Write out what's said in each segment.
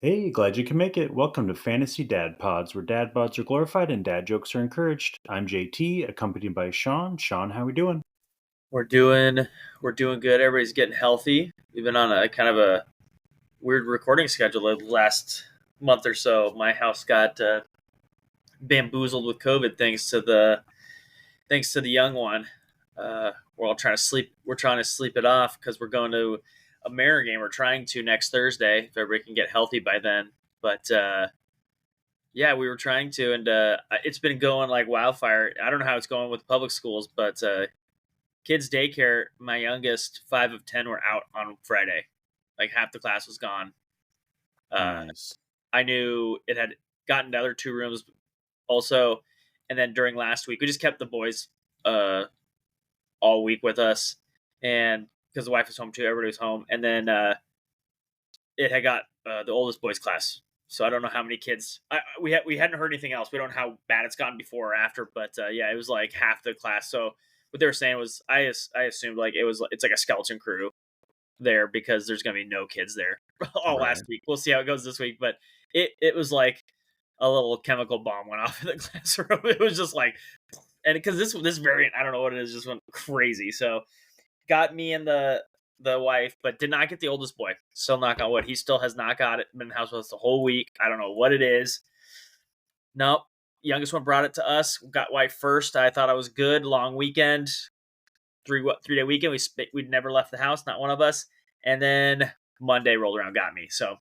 Hey, glad you can make it. Welcome to Fantasy Dad Pods, where dad bods are glorified and dad jokes are encouraged. I'm JT, accompanied by Sean. Sean, how we doing? We're doing we're doing good. Everybody's getting healthy. We've been on a kind of a weird recording schedule the last month or so. My house got bamboozled with COVID thanks to the young one. We're all trying to sleep. We're trying to sleep it off because we're going to a Mariner game. We're trying to next Thursday if everybody can get healthy by then. But yeah, we were trying to, and it's been going like wildfire. I don't know how it's going with public schools, but kids daycare, my youngest 5 of 10 were out on Friday. Like half the class was gone. uh, Nice. I knew it had gotten the other two rooms also, and then during last week we just kept the boys uh, all week with us, and because the wife was home too, everybody was home, and then it had got the oldest boys class. So I don't know how many kids. We hadn't heard anything else. We don't know how bad it's gotten before or after, but yeah, it was like half the class. So what they were saying was, I assumed like it's like a skeleton crew there because there's gonna be no kids there all last Right. week. We'll see how it goes this week, but it was like a little chemical bomb went off in the classroom. It was just like, and because this variant, I don't know what it is, just went crazy. So got me and the wife, but did not get the oldest boy. Still knock on wood. He still has not got it. Been in the house with us the whole week. I don't know what it is. Nope. Youngest one brought it to us. Got wife first. I thought I was good. Long weekend, 3 day weekend. We'd never left the house, not one of us. And then Monday rolled around, got me. So,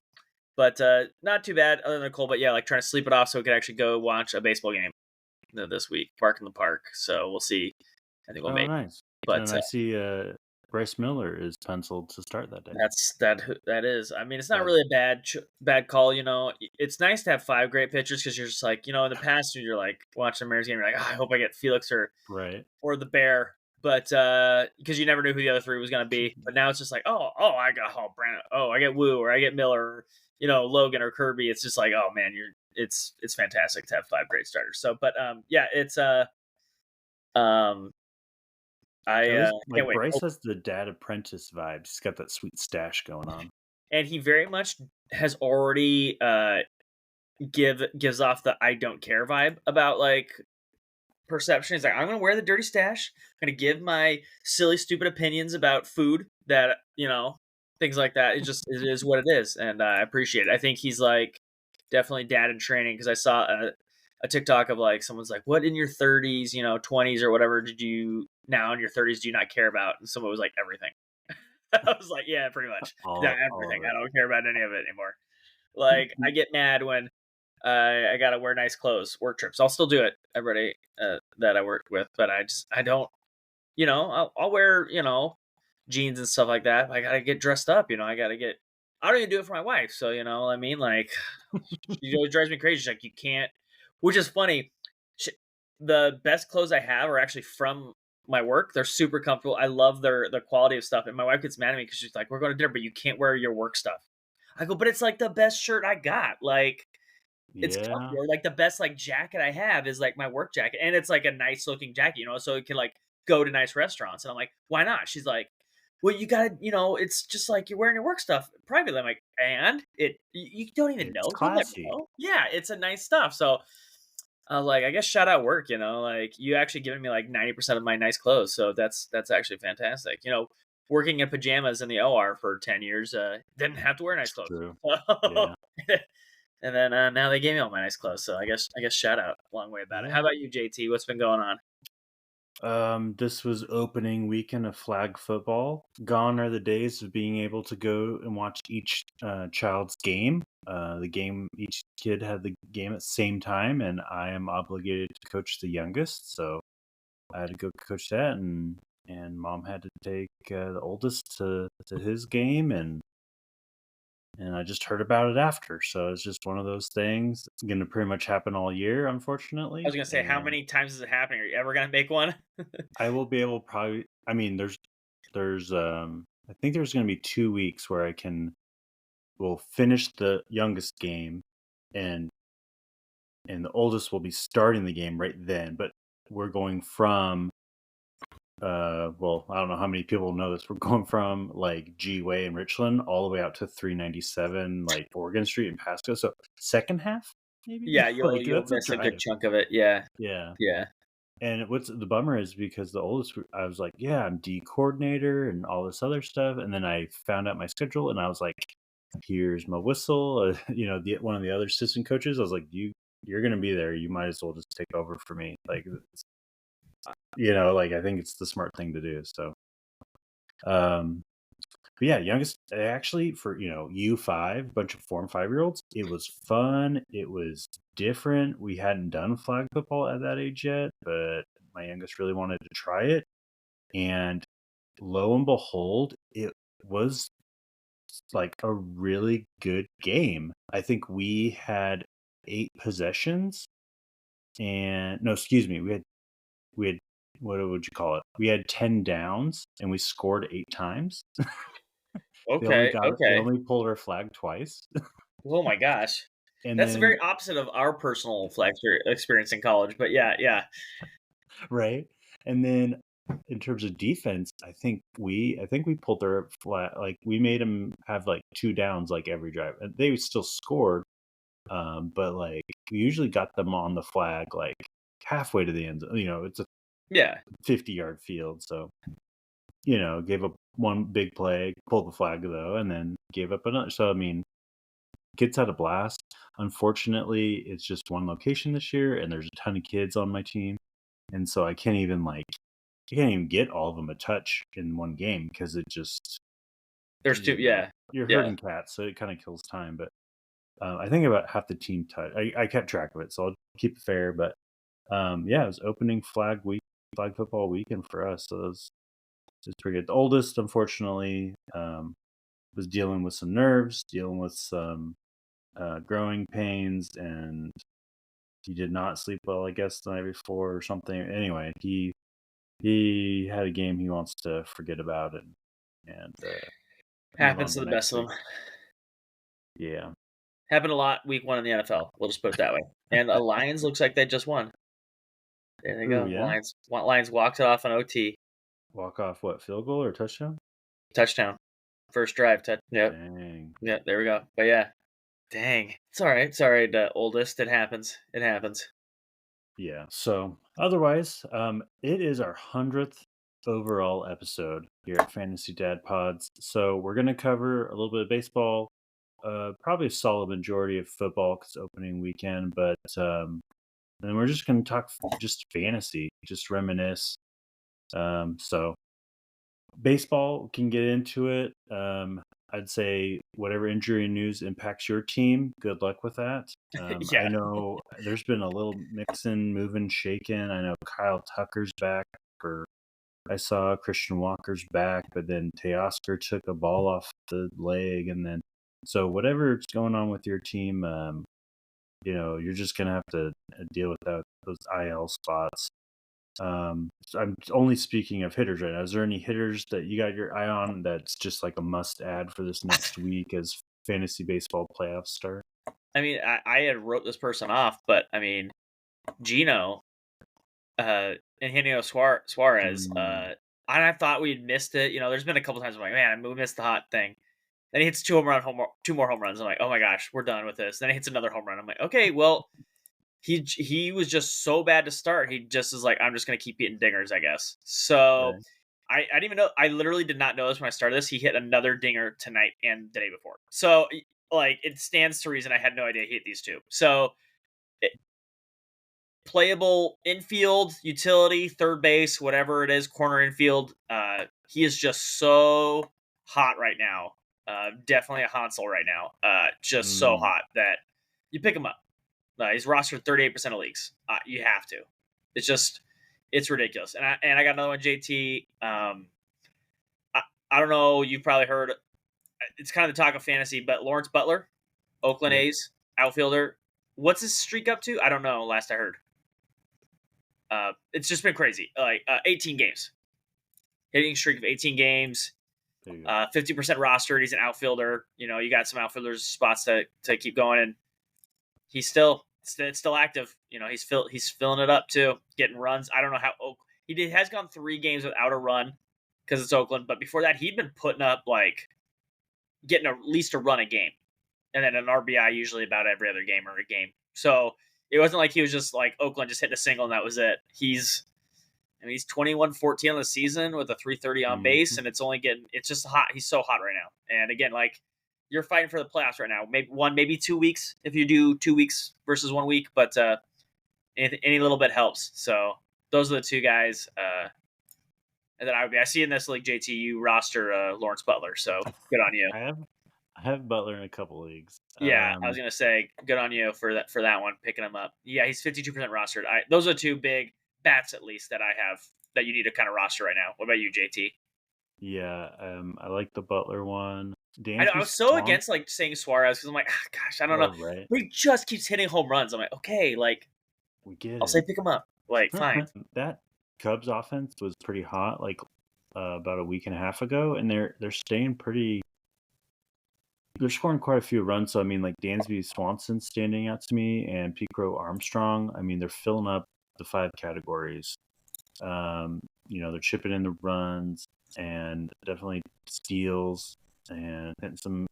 but not too bad other than cold. But yeah, like trying to sleep it off so we could actually go watch a baseball game this week. Park in the park. So we'll see. I think we'll Oh, make. nice. But And I see Bryce Miller is penciled to start that day. that is. I mean, it's not That, really a bad call. It's nice to have five great pitchers because you're just like, in the past you're like watching the Mariners game, you're like, I hope I get Felix right. or the Bear, but because you never knew who the other three was going to be. But now it's just like, I got Brandon, I get Wu, or I get Miller, or, Logan or Kirby. It's just like, oh man, it's fantastic to have five great starters. So, but yeah, it's um I At least, can't like, wait. Bryce has the dad apprentice vibe. He's got that sweet stash going on. And he very much has already gives off the I don't care vibe about like perception. He's like, I'm gonna wear the dirty stash. I'm gonna give my silly, stupid opinions about food that things like that. It is what it is, and I appreciate it. I think he's like definitely dad in training because I saw a TikTok of like someone's like, what in your 30s, 20s or whatever did you now in your 30s do you not care about? And someone was like everything. I was like, yeah, pretty much. Yeah, All everything. of I it. don't care about any of it anymore. Like, I get mad when I gotta wear nice clothes, work trips. I'll still do it. Everybody that I work with, but I don't. I'll wear jeans and stuff like that. I gotta get dressed up. I gotta get. I don't even do it for my wife. So what I mean, like, she always drives me crazy. She's like, you can't. Which is funny. She, the best clothes I have are actually from my work. They're super comfortable. I love the quality of stuff. And my wife gets mad at me because she's like, we're going to dinner, but you can't wear your work stuff. I go, but it's like the best shirt I got. Like, it's Yeah. comfortable. Like the best like jacket I have is like my work jacket, and it's like a nice looking jacket, so it can like go to nice restaurants. And I'm like, why not? She's like, well, you gotta, it's just like you're wearing your work stuff privately. I'm like, and you don't even It's know. You'll never classy. know. Yeah, it's a nice stuff. So I was like, I guess shout out work. Like you actually giving me like 90% of my nice clothes. So that's actually fantastic. Working in pajamas in the OR for 10 years, didn't have to wear nice It's clothes. true. So, Yeah. and then now they gave me all my nice clothes. So I guess shout out a long way about it. How Yeah. about you, JT? What's been going on? This was opening weekend of flag football. Gone are the days of being able to go and watch each child's game. Each kid had the game at the same time, and I am obligated to coach the youngest, so I had to go coach that, and mom had to take the oldest to his game, and I just heard about it after. So it's just one of those things. It's going to pretty much happen all year, I was unfortunately, gonna say, how and many times is it happening? Are you ever gonna make one? I will be able probably. I mean, there's I think there's going to be 2 weeks where I can will finish the youngest game, and the oldest will be starting the game right then. But we're going from well, I don't know how many people know this. We're going from like G Way in Richland all the way out to 397 like Oregon Street in Pasco. So second half, maybe Yeah, you'll like you'll that's a miss a good drive. chunk of it. Yeah, Yeah. yeah. And what's the bummer is because the oldest, I was like, yeah, I'm D coordinator and all this other stuff. And then I found out my schedule and I was like, here's my whistle. One of the other assistant coaches, I was like, you're going to be there. You might as well just take over for me. Like, like I think it's the smart thing to do. So, um, but yeah, youngest actually for U5, bunch of 4 and 5 year olds. It was fun. It was different. We hadn't done flag football at that age yet, but my youngest really wanted to try it, and lo and behold, it was like a really good game. I think we had 8 possessions, and no, excuse me, we had what would you call it? We had 10 downs, and we scored 8 times. Okay, They okay. only pulled our flag twice. Oh my gosh. And That's the then very opposite of our personal flag experience in college. But yeah, yeah. right? And then in terms of defense, I think we pulled their flat, like we made them have like 2 downs like every drive. And they still scored, but like we usually got them on the flag like halfway to the end zone. It's a Yeah. 50-yard field, so gave up one big play, pulled the flag though, and then gave up another. So I mean, kids had a blast. Unfortunately, it's just one location this year, and there's a ton of kids on my team, and so I can't even get all of them a touch in one game because it just There's two. Yeah. you're Yeah. herding cats, so it kind of kills time. But I think about half the team touch. I kept track of it, so I'll keep it fair. But yeah, it was opening flag football weekend for us, so it was pretty good. The oldest, unfortunately, was dealing with some nerves, dealing with some growing pains, and he did not sleep well, I guess, the night before or something. Anyway, he had a game he wants to forget about, and move Happens on to to the next best of week. them. Yeah. Happened a lot week 1 in the NFL. We'll just put it that way. And the Lions looks like they just won. There they Ooh, go. yeah. Lions walked it off on OT. Walk off what, field goal or touchdown? Touchdown. First drive. Yep. Dang. Yep. There we go. But yeah. Dang. It's all right. It's all right. The oldest. It happens. It happens. Yeah. So otherwise, it is our 100th overall episode here at Fantasy Dad Pods. So we're gonna cover a little bit of baseball, probably a solid majority of football because opening weekend, but then we're just gonna talk just fantasy, just reminisce. So baseball can get into it. I'd say whatever injury news impacts your team, good luck with that. I Yeah. know there's been a little mixing, moving, shaking. I know Kyle Tucker's back for. I saw Christian Walker's back, but then Teoscar took a ball off the leg, and then so whatever's going on with your team, you're just gonna have to deal with those IL spots. So I'm only speaking of hitters right now. Is there any hitters that you got your eye on that's just like a must add for this next week as fantasy baseball playoffs start? I mean, I had wrote this person off, but I mean, Gino, Eugenio Suarez, Mm, I thought we'd missed it. There's been a couple times I'm like, man, we missed the hot thing. Then he hits two more home runs. I'm like, oh my gosh, we're done with this. Then he hits another home run. I'm like, okay, well, he was just so bad to start. He just is like, I'm just gonna keep hitting dingers, I guess. So right. I didn't even know. I literally did not know this when I started this. He hit another dinger tonight and the day before. So like, it stands to reason I had no idea he hit these two. So playable infield, utility, third base, whatever it is, corner infield. He is just so hot right now. Definitely a Hansel right now. Just so Mm, hot that you pick him up. He's rostered 38% of leagues. You have to. It's just, it's ridiculous. And I got another one, JT. I don't know. You've probably heard. It's kind of the talk of fantasy, but Lawrence Butler, Oakland yeah. A's outfielder. What's his streak up to? I don't know. Last I heard. It's just been crazy. Like 18 games, hitting streak of 18 games, There you go. 50% rostered. He's an outfielder. You got some outfielders spots to keep going, and he's still active. He's filling it up too, getting runs. I don't know how. has gone 3 games without a run because it's Oakland. But before that, he'd been putting up like getting at least a run a game, and then an RBI usually about every other game or a game. So it wasn't like he was just like Oakland just hitting a single and that was it. He's 21-14 on the season with a 330 on base, and it's just hot. He's so hot right now. And again, like you're fighting for the playoffs right now. Maybe 2 weeks if you do 2 weeks versus 1 week, but any little bit helps. So those are the two guys. And then I see in this league, JT, you roster Lawrence Butler. So good on you. I have Butler in a couple leagues. Yeah, I was gonna say good on you for that one, picking him up. Yeah, he's 52% rostered. Those are two big bats at least that I have that you need to kind of roster right now. What about you, JT? Yeah, I like the Butler one. I know I Dansby was so Swanson. against like saying Suarez because I'm like, gosh, I don't know. Right. But he just keeps hitting home runs. I'm like, okay, like We get I'll it. say pick him up. Like, fine. That Cubs offense was pretty hot, like about a week and a half ago, and they're staying pretty. They're scoring quite a few runs. So I mean, like Dansby Swanson standing out to me, and Pico Armstrong. I mean, they're filling up the 5 categories. They're chipping in the runs and definitely steals and hitting some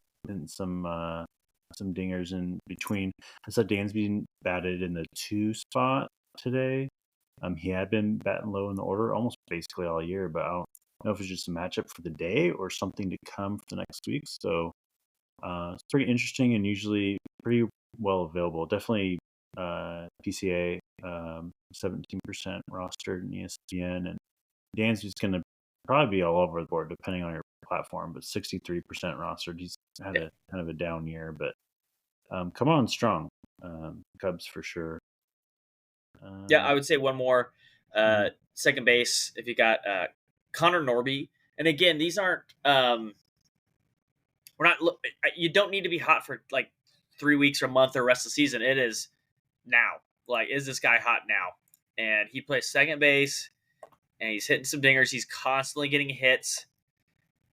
dingers in between. I saw Dansby batted in the 2 spot today. He had been batting low in the order almost basically all year, but I don't know if it's just a matchup for the day or something to come for the next week. So it's pretty interesting and usually pretty well available. Definitely PCA, 17% rostered in ESPN, and Dansby's going to probably be all over the board depending on your platform, but 63% rostered. He's had a kind of a down year, but come on strong. Cubs for sure. Yeah, I would say one more. Second base, if you got Connor Norby. And again, these aren't we're not you don't need to be hot for like 3 weeks or a month or rest of the season. It is now. Like, is this guy hot now? And he plays second base and he's hitting some dingers. He's constantly getting hits.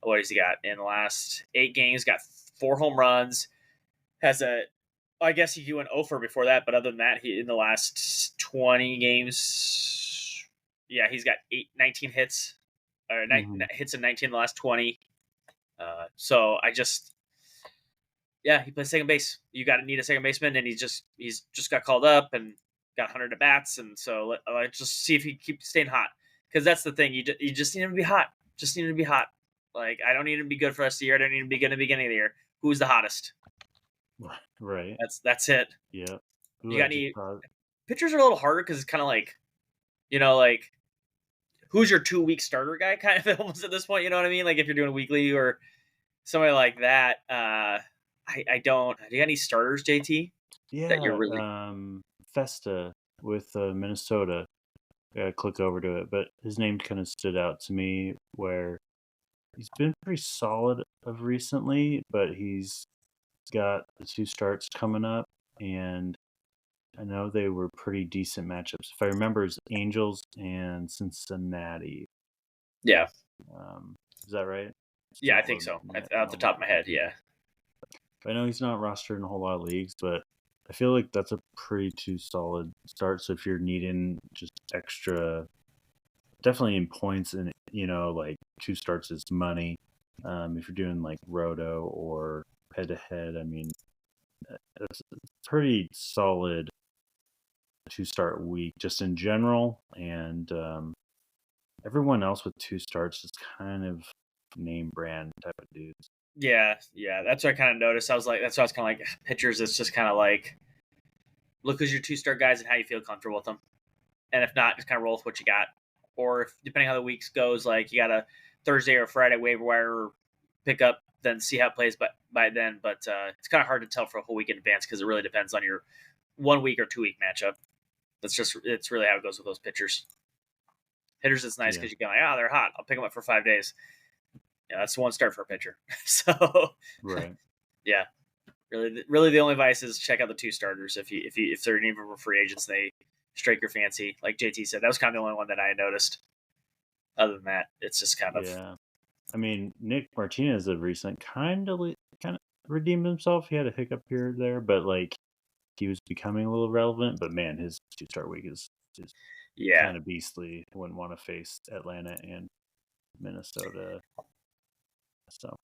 What has he got in the last 8 games? Got 4 home runs. I guess he went 0 before that, but other than that, he in the last 20 games, yeah, he's got 19 hits, or hits in 19 in the last 20. So he plays second base. You need a second baseman, and he's just got called up and got 100 at bats, and so let's just see if he keeps staying hot, because that's the thing. You just need him to be hot. Just need him to be hot. Like, I don't need him to be good for the rest of the year. I don't need him to be good in the beginning of the year. Who's the hottest? Right. That's it. Yeah. You got any pitchers are a little harder because it's kind of like, like who's your 2-week starter guy kind of almost at this point. You know what I mean? Like if you're doing a weekly or somebody like that. I don't. Do you got any starters, JT? Yeah. That you're really Festa with Minnesota. I gotta click over to it, but his name kind of stood out to me where he's been pretty solid of recently, but he's got the 2 starts coming up, and I know they were pretty decent matchups. If I remember, it's Angels and Cincinnati. Yeah. Is that right? Yeah, I think so. Off the top of my head, yeah. I know he's not rostered in a whole lot of leagues, but I feel like that's a pretty 2 solid start. So if you're needing just extra, definitely in points, and like 2 starts is money. If you're doing like Roto or head to head, I mean, it's a pretty solid 2-start week just in general, and everyone else with 2 starts is kind of name brand type of dudes. Yeah. That's what I kind of noticed. That's why I was kind of like pitchers. It's just kind of like look who's your 2-star guys and how you feel comfortable with them, and if not, just kind of roll with what you got. Or if depending how the weeks goes, like you got a Thursday or Friday waiver wire pickup, then see how it plays by then. But it's kind of hard to tell for a whole week in advance because it really depends on your 1 week or 2 week matchup. It's really how it goes with those pitchers. Hitters, it's nice because you can like, they're hot. I'll pick them up for 5 days. Yeah, that's 1 start for a pitcher. So right, yeah, really the only advice is check out the 2 starters if they're even for free agents, they strike your fancy. Like JT said, that was kind of the only one that I noticed. Other than that, it's just kind of I mean, Nick Martinez of recent kind of redeemed himself. He had a hiccup here or there, but like he was becoming a little relevant. But man, his 2-start week is Yeah. kind of beastly. Wouldn't want to face Atlanta and Minnesota. So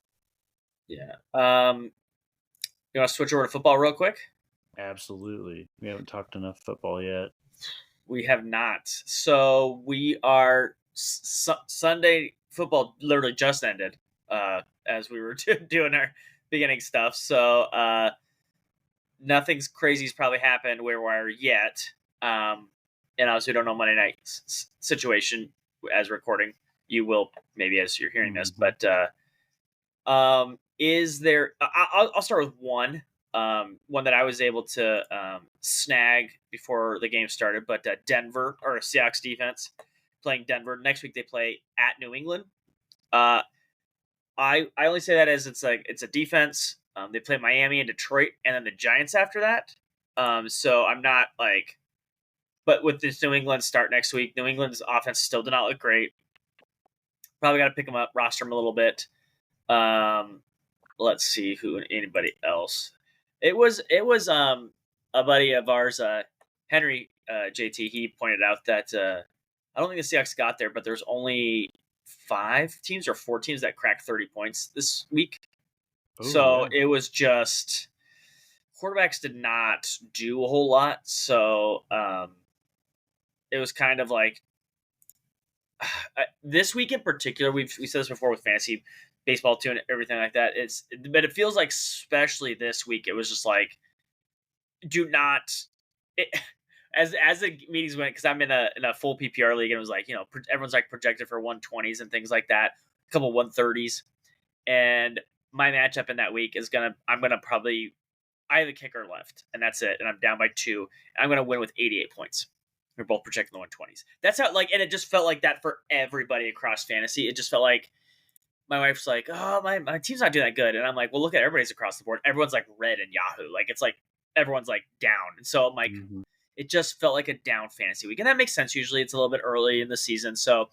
Yeah. You want to switch over to football real quick? absolutely, we haven't talked enough football yet. We have not. So we are Sunday football literally just ended as we were doing our beginning stuff. So nothing's crazy's probably happened where we're yet. And obviously we don't know Monday night situation as recording. You will maybe as you're hearing this, Mm-hmm. but is there? I'll start with one that I was able to snag before the game started. But Denver or Seahawks defense playing Denver next week. They play at New England. Uh, I only say that as it's a defense. They play Miami and Detroit, and then the Giants after that. So I'm not like, but with this New England start next week, New England's offense still did not look great. Probably got to pick them up, roster them a little bit. Let's see who anybody else. It was a buddy of ours, Henry JT. He pointed out that I don't think the Seahawks got there, but there's only 5 teams or 4 teams that cracked 30 points this week. Oh So yeah. it was just quarterbacks did not do a whole lot. So it was kind of like this week in particular. We said this before with fantasy baseball too and everything like that. But it feels like especially this week it was just like do not it, as the meetings went because I'm in a full PPR league and it was like everyone's like projected for 120s and things like that, a couple 130s, and my matchup in that week is I'm gonna probably I have a kicker left and that's it, and I'm down by 2. And I'm gonna win with 88 points. We're both projecting the 120s. That's how and it just felt like that for everybody across fantasy. It just felt like my wife's like, "Oh, my team's not doing that good," and I'm like, "Well, look at everybody's across the board. Everyone's like red in Yahoo. Like it's like everyone's like down." And so I'm like, Mm-hmm. it just felt like a down fantasy week, and that makes sense. Usually, it's a little bit early in the season, so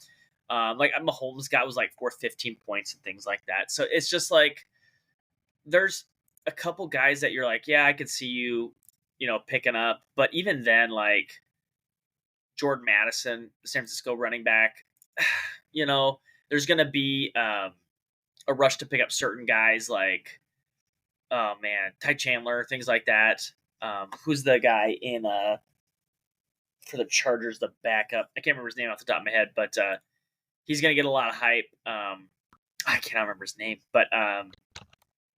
like Mahomes got was like 415 points and things like that. So it's just like there's a couple guys that you're like, yeah, I could see you, picking up, but even then, like Jordan Madison, the San Francisco running back, there's gonna be a rush to pick up certain guys like, oh man, Ty Chandler, things like that. Who's the guy in for the Chargers, the backup? I can't remember his name off the top of my head, but he's gonna get a lot of hype. I cannot remember his name, but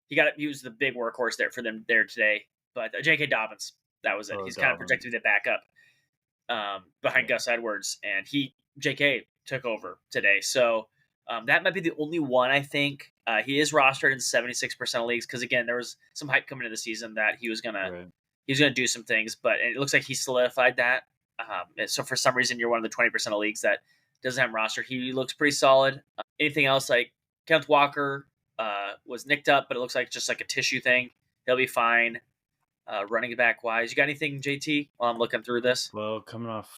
he was the big workhorse there for them there today. But J.K. Dobbins, that was it. Oh, He's kind of Dobbins. projected to be the backup behind Yeah. Gus Edwards, and J.K. took over today. So that might be the only one I think. He is rostered in 76% of leagues because again, there was some hype coming into the season that he was gonna Right. do some things, but it looks like he solidified that. So for some reason, you're one of the 20% of leagues that doesn't have him rostered. He looks pretty solid. Anything else like Kenneth Walker was nicked up, but it looks like just like a tissue thing. He'll be fine. Running back wise, you got anything, JT? While I'm looking through this, Well, coming off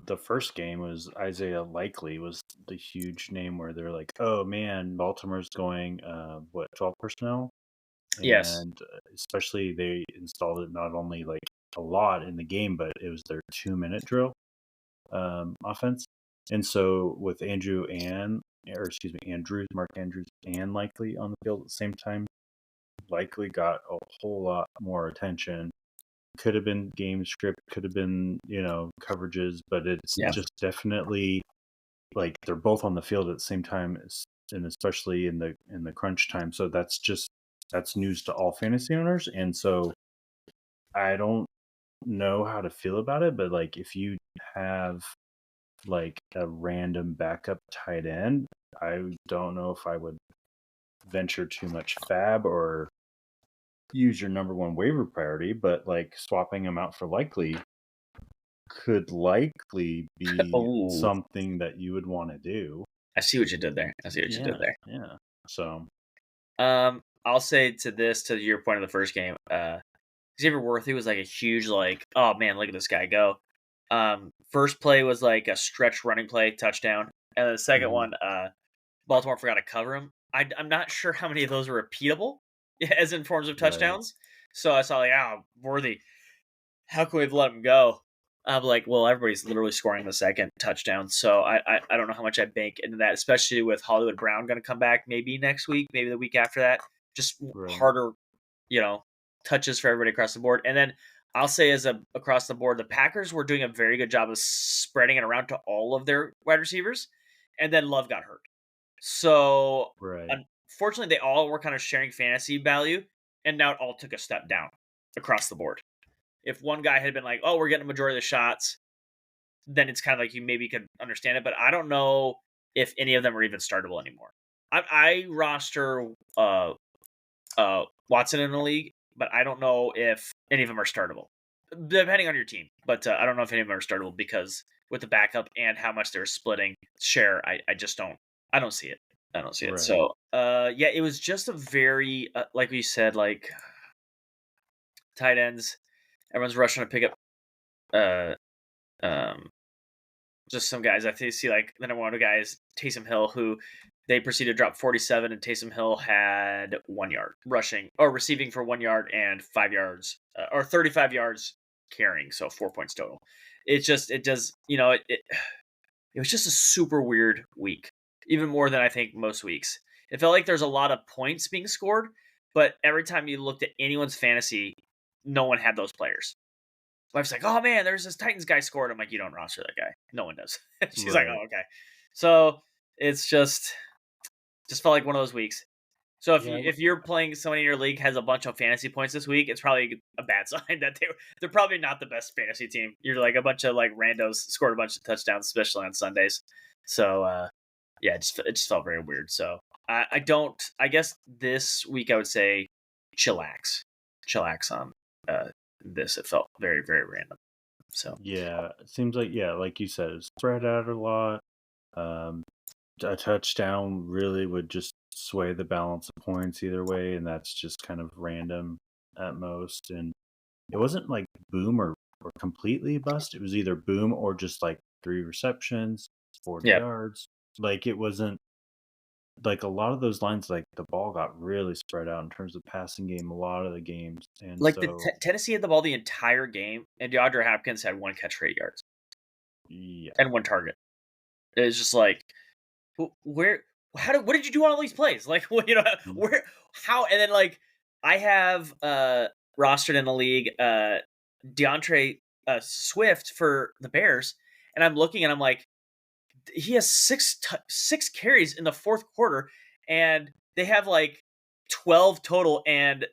the first game was Isaiah Likely was the huge name where they're like, oh man, Baltimore's going 12 personnel, yes, and especially they installed it not only like a lot in the game, but it was their 2-minute drill offense. And so with Mark Andrews and Likely on the field at the same time, Likely got a whole lot more attention. Could have been game script, could have been, coverages, but it's yeah, just definitely like they're both on the field at the same time, and especially in the crunch time. So that's news to all fantasy owners. And so I don't know how to feel about it, but like if you have like a random backup tight end, I don't know if I would venture too much fab or use your number one waiver priority, but like swapping them out for Likely could likely be oh, something that you would want to do. I see what you did there. I see what you did Yeah, there. yeah. So I'll say to your point of the first game, Xavier Worthy was like a huge like, oh man, look at this guy go. First play was like a stretch running play touchdown, and then the second mhm, one, Baltimore forgot to cover him. I'm not sure how many of those are repeatable, as in forms of right. touchdowns. So I saw like, oh, Worthy, how can we have let him go? I'm like, well, everybody's literally scoring the second touchdown, so I don't know how much I bank into that, especially with Hollywood Brown going to come back maybe next week, maybe the week after that. Just Right. harder, you know, touches for everybody across the board. And then I'll say, across the board, the Packers were doing a very good job of spreading it around to all of their wide receivers, and then Love got hurt. So Right. unfortunately, they all were kind of sharing fantasy value, and now it all took a step down across the board. If one guy had been like, "Oh, we're getting a majority of the shots," then it's kind of like you maybe could understand it. But I don't know if any of them are even startable anymore. I roster Watson in the league, but I don't know if any of them are startable, depending on your team. But I don't know if any of them are startable because with the backup and how much they're splitting share, I just don't. I don't see it. I don't see it. Right. So, yeah, it was just a very, like we said, like tight ends. Everyone's rushing to pick up, uh, um, just some guys. I see like the number one guy is Taysom Hill, who they proceeded to drop 47, and Taysom Hill had 1 yard rushing or receiving for 1 yard and 5 yards, or 35 yards carrying, so 4 points total. It does, it was just a super weird week, even more than I think most weeks. It felt like there's a lot of points being scored, but every time you looked at anyone's fantasy, no one had those players. Wife's like, "Oh man, there's this Titans guy scored." I'm like, "You don't roster that guy. No one does." She's like, Right. "Oh, okay." So it's just felt like one of those weeks. So Yeah. if you're playing somebody in your league has a bunch of fantasy points this week, it's probably a bad sign that they're probably not the best fantasy team. You're like a bunch of like randos scored a bunch of touchdowns, especially on Sundays. So yeah, it just felt very weird. So I don't. I guess this week I would say chillax on uh, this. It felt very very random. So Yeah. It seems like, yeah, like you said, it's spread out a lot. Um, a touchdown really would just sway the balance of points either way, and that's just kind of random at most. And it wasn't like boom or completely bust. It was either boom or just like 3 receptions, 40 yeah, yards. Like it wasn't like a lot of those lines, like the ball got really spread out in terms of passing game, a lot of the games. And like the so, Tennessee had the ball the entire game, and DeAndre Hopkins had one catch for 8 yards yeah. and one target. It's just like where what did you do on all these plays? Like Mm. where how and then like I have rostered in the league DeAndre Swift for the Bears, and I'm looking and I'm like he has six carries in the fourth quarter, and they have like 12 total, and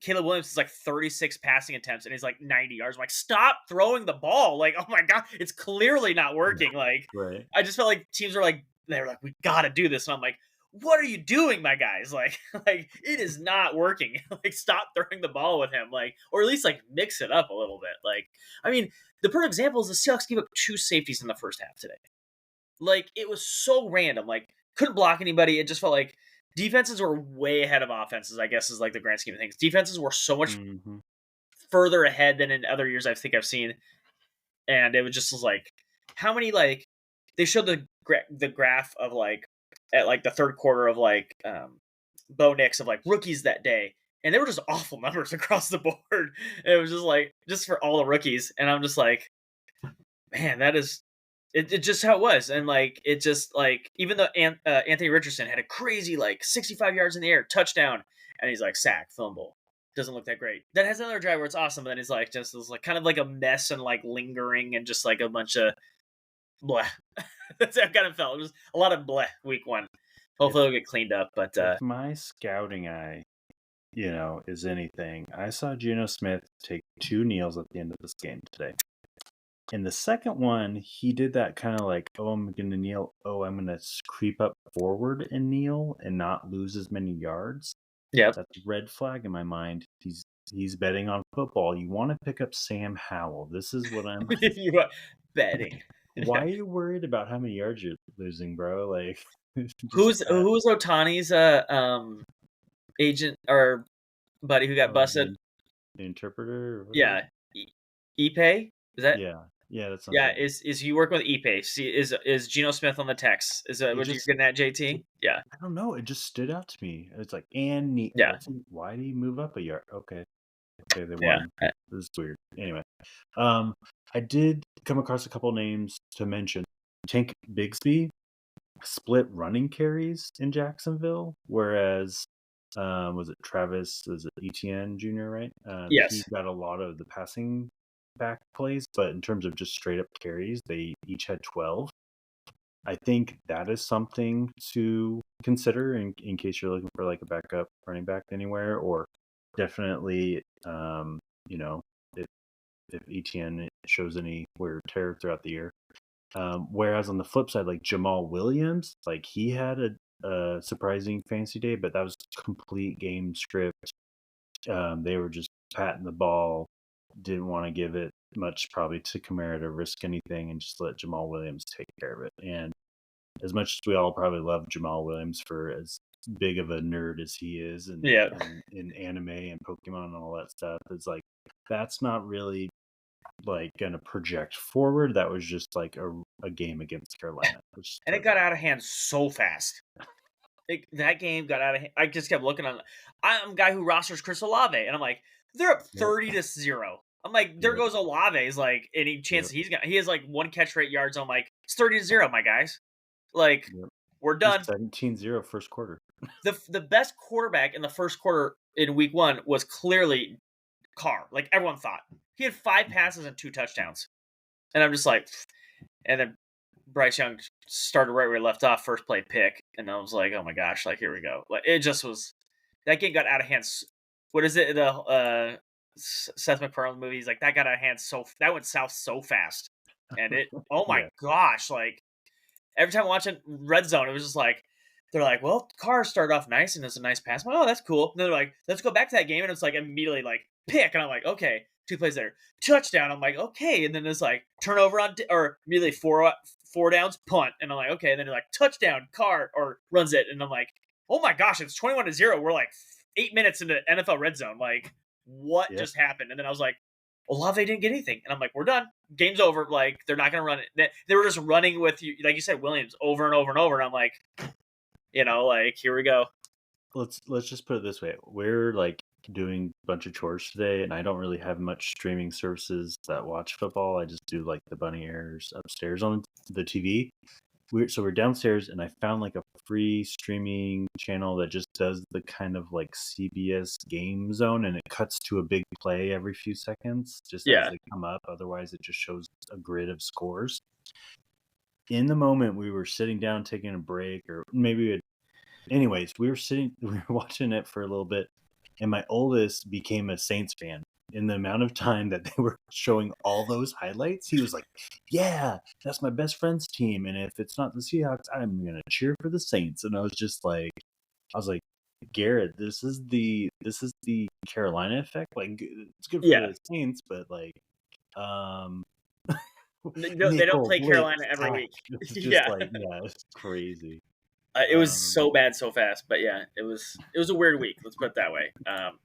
Caleb Williams is like 36 passing attempts, and he's like 90 yards. I'm like, stop throwing the ball! Like, oh my god, it's clearly not working. Like, Right. I just felt like teams were like, they're like, we gotta do this, and I'm like, what are you doing, my guys? Like, like it is not working. Like, stop throwing the ball with him, like, or at least like mix it up a little bit. Like, I mean, the perfect example is the Seahawks gave up 2 safeties in the first half today. Like it was so random. Like couldn't block anybody. It just felt like defenses were way ahead of offenses. I guess is like the grand scheme of things. Defenses were so much Hmm. further ahead than in other years I think I've seen, and it was just was like how many like they showed the graph of like at like the third quarter of like Bo Nix of like rookies that day. And they were just awful numbers across the board. And it was just like just for all the rookies. And I'm just like, man, that is it just how it was, and like it just like even though Anthony Richardson had a crazy like 65 yards in the air touchdown, and he's like sack fumble, doesn't look that great. Then has another drive where it's awesome, but then he's like just is like kind of like a mess and like lingering and just like a bunch of blah. That's how it kind of felt. It was a lot of blah week one. If Hopefully it'll get cleaned up, but if my scouting eye, is anything, I saw Geno Smith take 2 kneels at the end of this game today. In the second one, he did that kind of like, oh, I'm going to kneel. Oh, I'm going to creep up forward and kneel and not lose as many yards. yep. That's a red flag in my mind. He's betting on football. You want to pick up Sam Howell. This is what I'm. You are betting. Why are you worried about how many yards you're losing, bro? Like, just Who's Otani's agent or buddy who got busted? the interpreter or whatever. Yeah, Ipe, is that? Yeah, yeah, that sounds Yeah, right. is you work with Ipe? See, is Geno Smith on the text? Is that It what you're just getting at, JT? Yeah, I don't know. It just stood out to me. It's like, and neat. yeah, Why did he move up a yard? Okay, okay, they yeah. won. This is weird. Anyway, um, I did come across a couple names to mention. Tank Bigsby split running carries in Jacksonville, whereas was it Travis? Was it Etienne Jr. Right? He Yes. got a lot of the passing back plays, but in terms of just straight up carries, they each had 12. I think that is something to consider in case you're looking for like a backup running back anywhere, or definitely, you know, if ETN shows any weird terror throughout the year. Whereas on the flip side, like Jamal Williams, like he had a surprising fantasy day, but that was complete game script. They were just patting the ball, didn't want to give it much probably to Kamara to risk anything and just let Jamal Williams take care of it. And as much as we all probably love Jamal Williams for as big of a nerd as he is and Yeah. in anime and Pokemon and all that stuff, it's like that's not really like gonna project forward. That was just like a game against Carolina. And it got out of hand so fast. That game got out of hand. I just kept looking on. I'm a guy who rosters Chris Olave, and I'm like, they're up Yep, 30-0. I'm like, there yep, goes Olave's like any chance yep, he has like one catch rate yards. I'm like, it's 30-0, my guys. Like, yep. we're It was done. 17-0 first quarter. The best quarterback in the first quarter in week one was clearly Carr. Like everyone thought. He had 5 passes and 2 touchdowns. And I'm just like, and then Bryce Young started right where he left off, first play pick, and I was like, oh my gosh, like here we go. Like it just was that game got out of hand. What is it? The Seth MacFarlane movie? He's like that got out of hand that went south so fast, and it. Oh my Yeah, gosh! Like every time watching Red Zone, it was just like they're like, well, Carr started off nice and it's a nice pass. I'm like, oh, that's cool. And they're like, let's go back to that game, and it's like immediately like pick, and I'm like, okay. 2 plays later, touchdown. I'm like, okay, and then it's like turnover or immediately four downs, punt, and I'm like, okay, and then they're like touchdown, Carr or runs it, and I'm like, oh my gosh, it's 21-0. We're like 8 minutes into NFL red zone. Like, what yeah. just happened? And then I was like, Olave didn't get anything, and I'm like, we're done. Game's over. Like, they're not gonna run it. They were just running with you, like you said, Williams over and over and over, and I'm like, like here we go. Let's just put it this way: we're like doing a bunch of chores today, and I don't really have much streaming services that watch football. I just do like the bunny airs upstairs on the TV. We're downstairs, and I found like a free streaming channel that just does the kind of like CBS Game Zone, and it cuts to a big play every few seconds, just as Yeah, they come up. Otherwise, it just shows a grid of scores. In the moment, we were sitting down taking a break, or maybe anyways, we were watching it for a little bit, and my oldest became a Saints fan. In the amount of time that they were showing all those highlights, he was like, "Yeah, that's my best friend's team, and if it's not the Seahawks, I'm gonna cheer for the Saints." And I was like, Garrett, this is the Carolina effect. Like, it's good for yeah. the Saints, but like, um, They don't nickel play blitz Carolina every attack. week. It was just Yeah, like, yeah, it's crazy. it was Um, so bad so fast, but yeah, it was a weird week. Let's put it that way.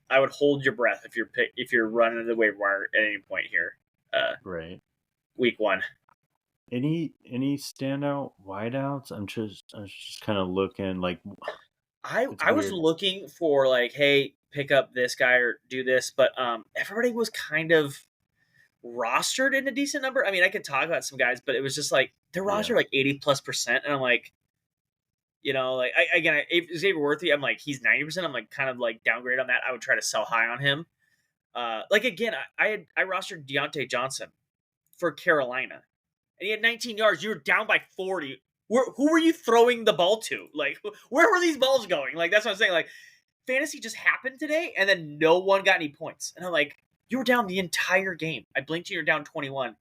I would hold your breath if you're running the waiver wire at any point here. right. Week one. Any standout wideouts? I was just kind of looking like it's I was weird. looking for like, hey, pick up this guy or do this, but everybody was kind of rostered in a decent number. I mean, I could talk about some guys, but it was just like they're Yeah. rostered like 80+%, and I'm like, like Xavier Worthy, I'm like he's 90%. I'm like kind of like downgrade on that. I would try to sell high on him. Like again, I rostered Deontay Johnson for Carolina, and he had 19 yards. You were down by 40. Who were you throwing the ball to? Like, where were these balls going? Like, that's what I'm saying. Like, fantasy just happened today, and then no one got any points. And I'm like, you were down the entire game. I blinked and you're down 21,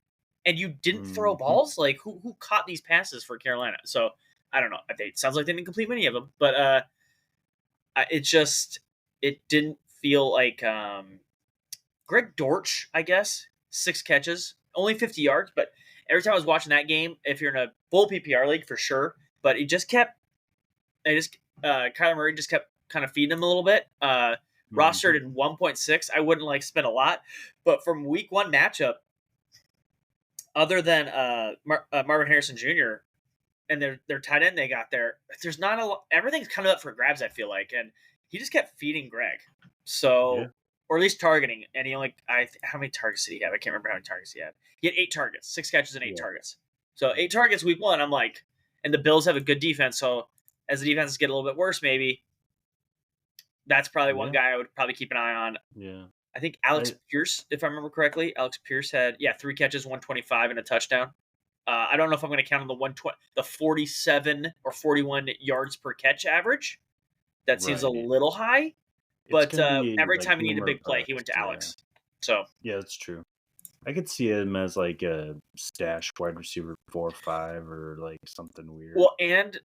and you didn't throw Mhm. balls. Like, who caught these passes for Carolina? So I don't know. It sounds like they didn't complete many of them, but it didn't feel like Greg Dortch. I guess 6 catches, only 50 yards, but every time I was watching that game, if you're in a full PPR league for sure, but he just kept, Kyler Murray just kept kind of feeding him a little bit. Rostered Mhm. in 1.6, I wouldn't like spend a lot, but from week one matchup, other than Marvin Harrison Jr. and their tight end they got there, there's not a lot. Everything's kind of up for grabs. I feel like, and he just kept feeding Greg. Yeah. So or at least targeting. And he only, how many targets did he have? I can't remember how many targets he had. He had 8 targets, 6 catches and 8 targets. So 8 targets week 1. I'm like, and the Bills have a good defense. So as the defenses get a little bit worse, maybe that's probably one guy I would probably keep an eye on. Yeah. I think Alex Pierce, if I remember correctly, Alex Pierce had 3 catches, 125 and a touchdown. I don't know if I'm going to count on the 47 or 41 yards per catch average. That seems a little high. But every time he needed a big play, he went to Alex. So yeah, that's true. I could see him as like a stash wide receiver 4 or 5 or like something weird. Well, and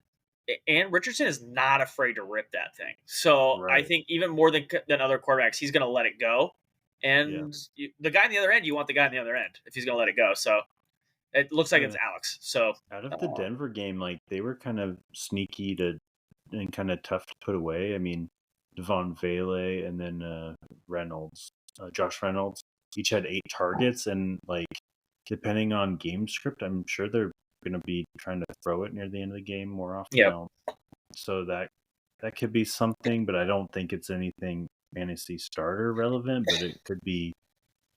Richardson is not afraid to rip that thing. So I think even more than other quarterbacks, he's going to let it go. And the guy on the other end, you want the guy on the other end if he's going to let it go. So it looks like it's Alex. So out of the Denver game, like they were kind of sneaky and kind of tough to put away. I mean, Devon Vele and then Josh Reynolds each had 8 targets, and like depending on game script, I'm sure they're going to be trying to throw it near the end of the game more often. Yeah. So that could be something, but I don't think it's anything fantasy starter relevant. But it could be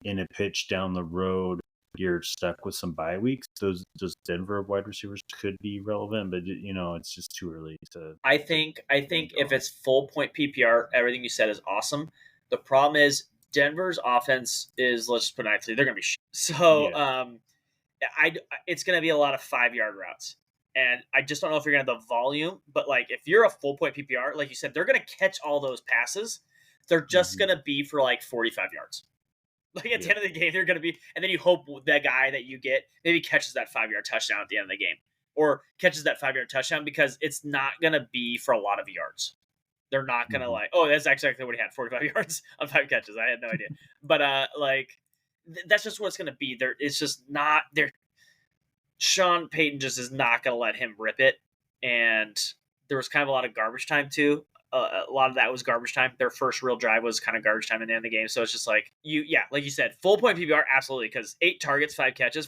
in a pitch down the road. You're stuck with some bye weeks. Those Denver wide receivers could be relevant, but it's just too early to. I think if it's full point PPR, everything you said is awesome. The problem is Denver's offense is, let's just put it nicely, they're going to be shit. So it's going to be a lot of 5-yard routes, and I just don't know if you're going to have the volume. But like if you're a full point PPR, like you said, they're going to catch all those passes. They're just going to be for like 45 yards. Like at the end of the game, they're going to be, and then you hope that guy that you get maybe catches that 5-yard touchdown at the end of the game, or catches that 5-yard touchdown, because it's not going to be for a lot of yards. They're not going to like, oh, that's exactly what he had, 45 yards on 5 catches. I had no idea. But that's just what it's going to be. It's just not there. Sean Payton just is not going to let him rip it. And there was kind of a lot of garbage time too. A lot of that was garbage time. Their first real drive was kind of garbage time in the end of the game. So it's just like like you said, full point PPR, absolutely, because 8 targets, 5 catches,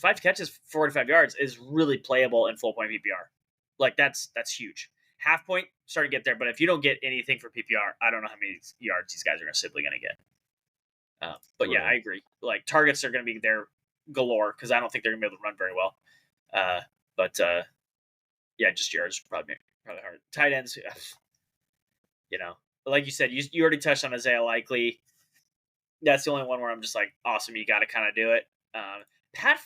45 yards is really playable in full point PPR. Like that's huge. Half point, start to get there, but if you don't get anything for PPR, I don't know how many yards these guys are simply going to get. But yeah, I agree. Like targets are going to be there galore because I don't think they're going to be able to run very well. Just yards probably hard. Tight ends. Like you said, you already touched on Isaiah Likely. That's the only one where I'm just like, awesome, you got to kind of do it. Pat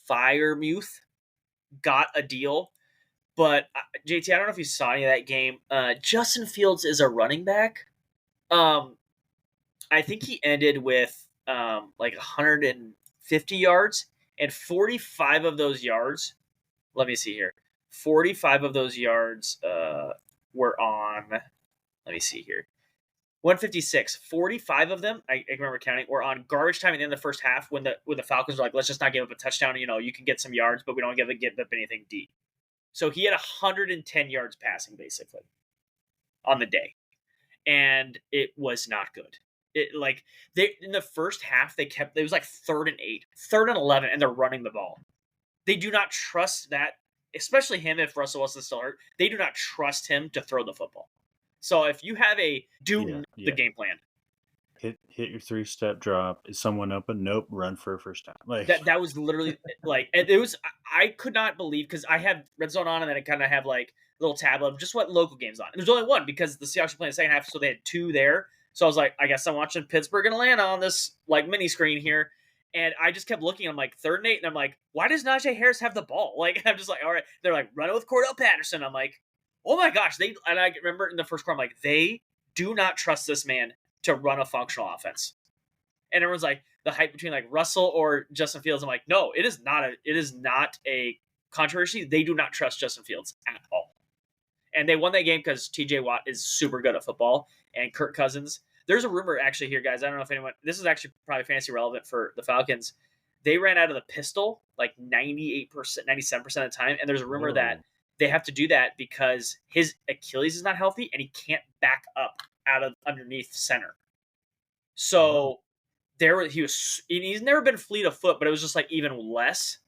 Freiermuth got a deal, but JT, I don't know if you saw any of that game. Justin Fields is a running back. I think he ended with like 150 yards, and 45 of those yards. Let me see here. 45 of those yards were on. Let me see here. 156. 45 of them, I remember counting, were on garbage time at the end of the first half when the Falcons were like, let's just not give up a touchdown. You can get some yards, but we don't give up anything deep. So he had 110 yards passing basically on the day, and it was not good. In the first half, it was like 3rd and 8, 3rd and 11, and they're running the ball. They do not trust that, especially him if Russell Wilson's still hurt. They do not trust him to throw the football. So if you have the game plan. Hit your 3-step drop. Is someone open? Nope. Run for a first down. Like that was literally like it was. I could not believe, because I have Red Zone on, and then I kind of have like a little tab of just what local games on. And there's only one because the Seahawks were playing the second half, so they had 2 there. So I was like, I guess I'm watching Pittsburgh and Atlanta on this like mini screen here. And I just kept looking. I'm like 3rd and 8, and I'm like, why does Najee Harris have the ball? Like I'm just like, all right. They're like, run it with Cordell Patterson. I'm like, oh my gosh. And I remember in the first quarter, I'm like, they do not trust this man to run a functional offense. And everyone's like, the hype between like Russell or Justin Fields. I'm like, no, it is not a controversy. They do not trust Justin Fields at all. And they won that game because TJ Watt is super good at football, and Kirk Cousins. There's a rumor actually here, guys. I don't know if anyone, this is actually probably fantasy relevant for the Falcons. They ran out of the pistol like 98%, 97% of the time. And there's a rumor that they have to do that because his Achilles is not healthy and he can't back up out of underneath center. So he's never been fleet of foot, but it was just like even less.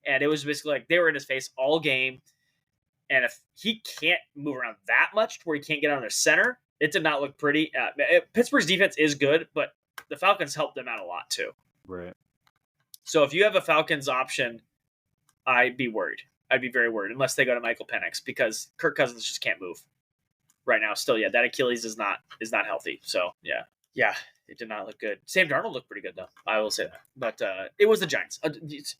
And it was basically like they were in his face all game. And if he can't move around that much to where he can't get on their center, It did not look pretty. Pittsburgh's defense is good, but the Falcons helped them out a lot too. Right. So if you have a Falcons option, I'd be worried. I'd be very worried unless they go to Michael Penix because Kirk Cousins just can't move right now. Still, yeah, that Achilles is not healthy. So yeah, it did not look good. Sam Darnold looked pretty good though. I will say that. But it was the Giants.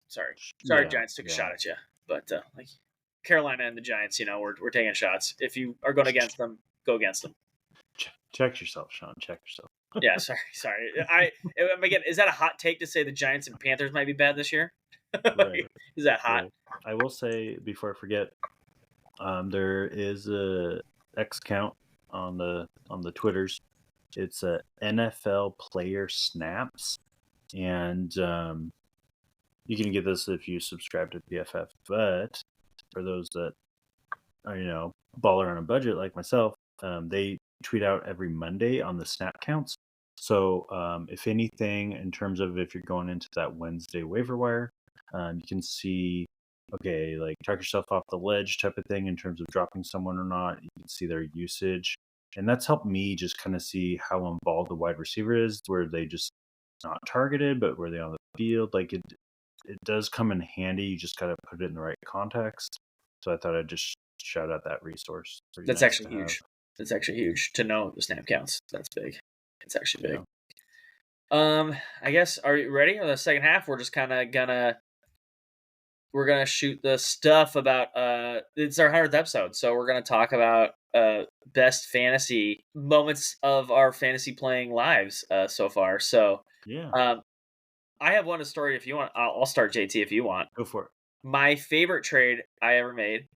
Sorry, Giants took a shot at you. But like Carolina and the Giants, we're taking shots. If you are going against them, go against them. Check yourself, Sean. Check yourself. Yeah, sorry. Again, is that a hot take to say the Giants and Panthers might be bad this year? Right. Is that hot? Right. I will say before I forget, there is a X count on the Twitters. It's a NFL player snaps, and you can get this if you subscribe to BFF. But for those that are baller on a budget like myself, they tweet out every Monday on the snap counts. So if anything, in terms of if you're going into that Wednesday waiver wire, you can see, okay, like talk yourself off the ledge type of thing in terms of dropping someone or not. You can see their usage. And that's helped me just kind of see how involved the wide receiver is, where they just not targeted, but where they on the field. Like it does come in handy. You just got to put it in the right context. So I thought I'd just shout out that resource. That's actually huge. That's actually huge to know the snap counts. That's big. It's actually big. Yeah. I guess, are you ready for the second half? We're just kind of gonna shoot the stuff about it's our 100th episode, so we're gonna talk about best fantasy moments of our fantasy playing lives so far. So yeah, I have one story if you want. I'll start, JT, if you want. Go for it. My favorite trade I ever made.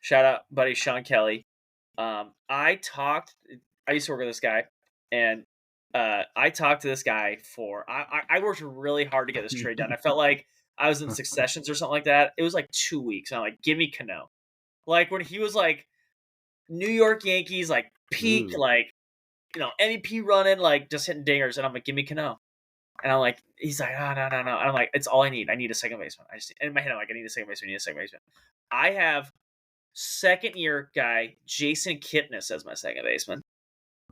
Shout out, buddy Sean Kelly. I used to work with this guy, and I talked to this guy I worked really hard to get this trade done. I felt like I was in Successions or something like that. It was like 2 weeks. And I'm like, give me Cano. Like when he was like New York Yankees, like peak, like, MVP running, like just hitting dingers. And I'm like, give me Cano. And I'm like, he's like, oh, no. And I'm like, it's all I need. I need a second baseman. In my head, I'm like, I need a second baseman. I have second year guy, Jason Kipnis, as my second baseman.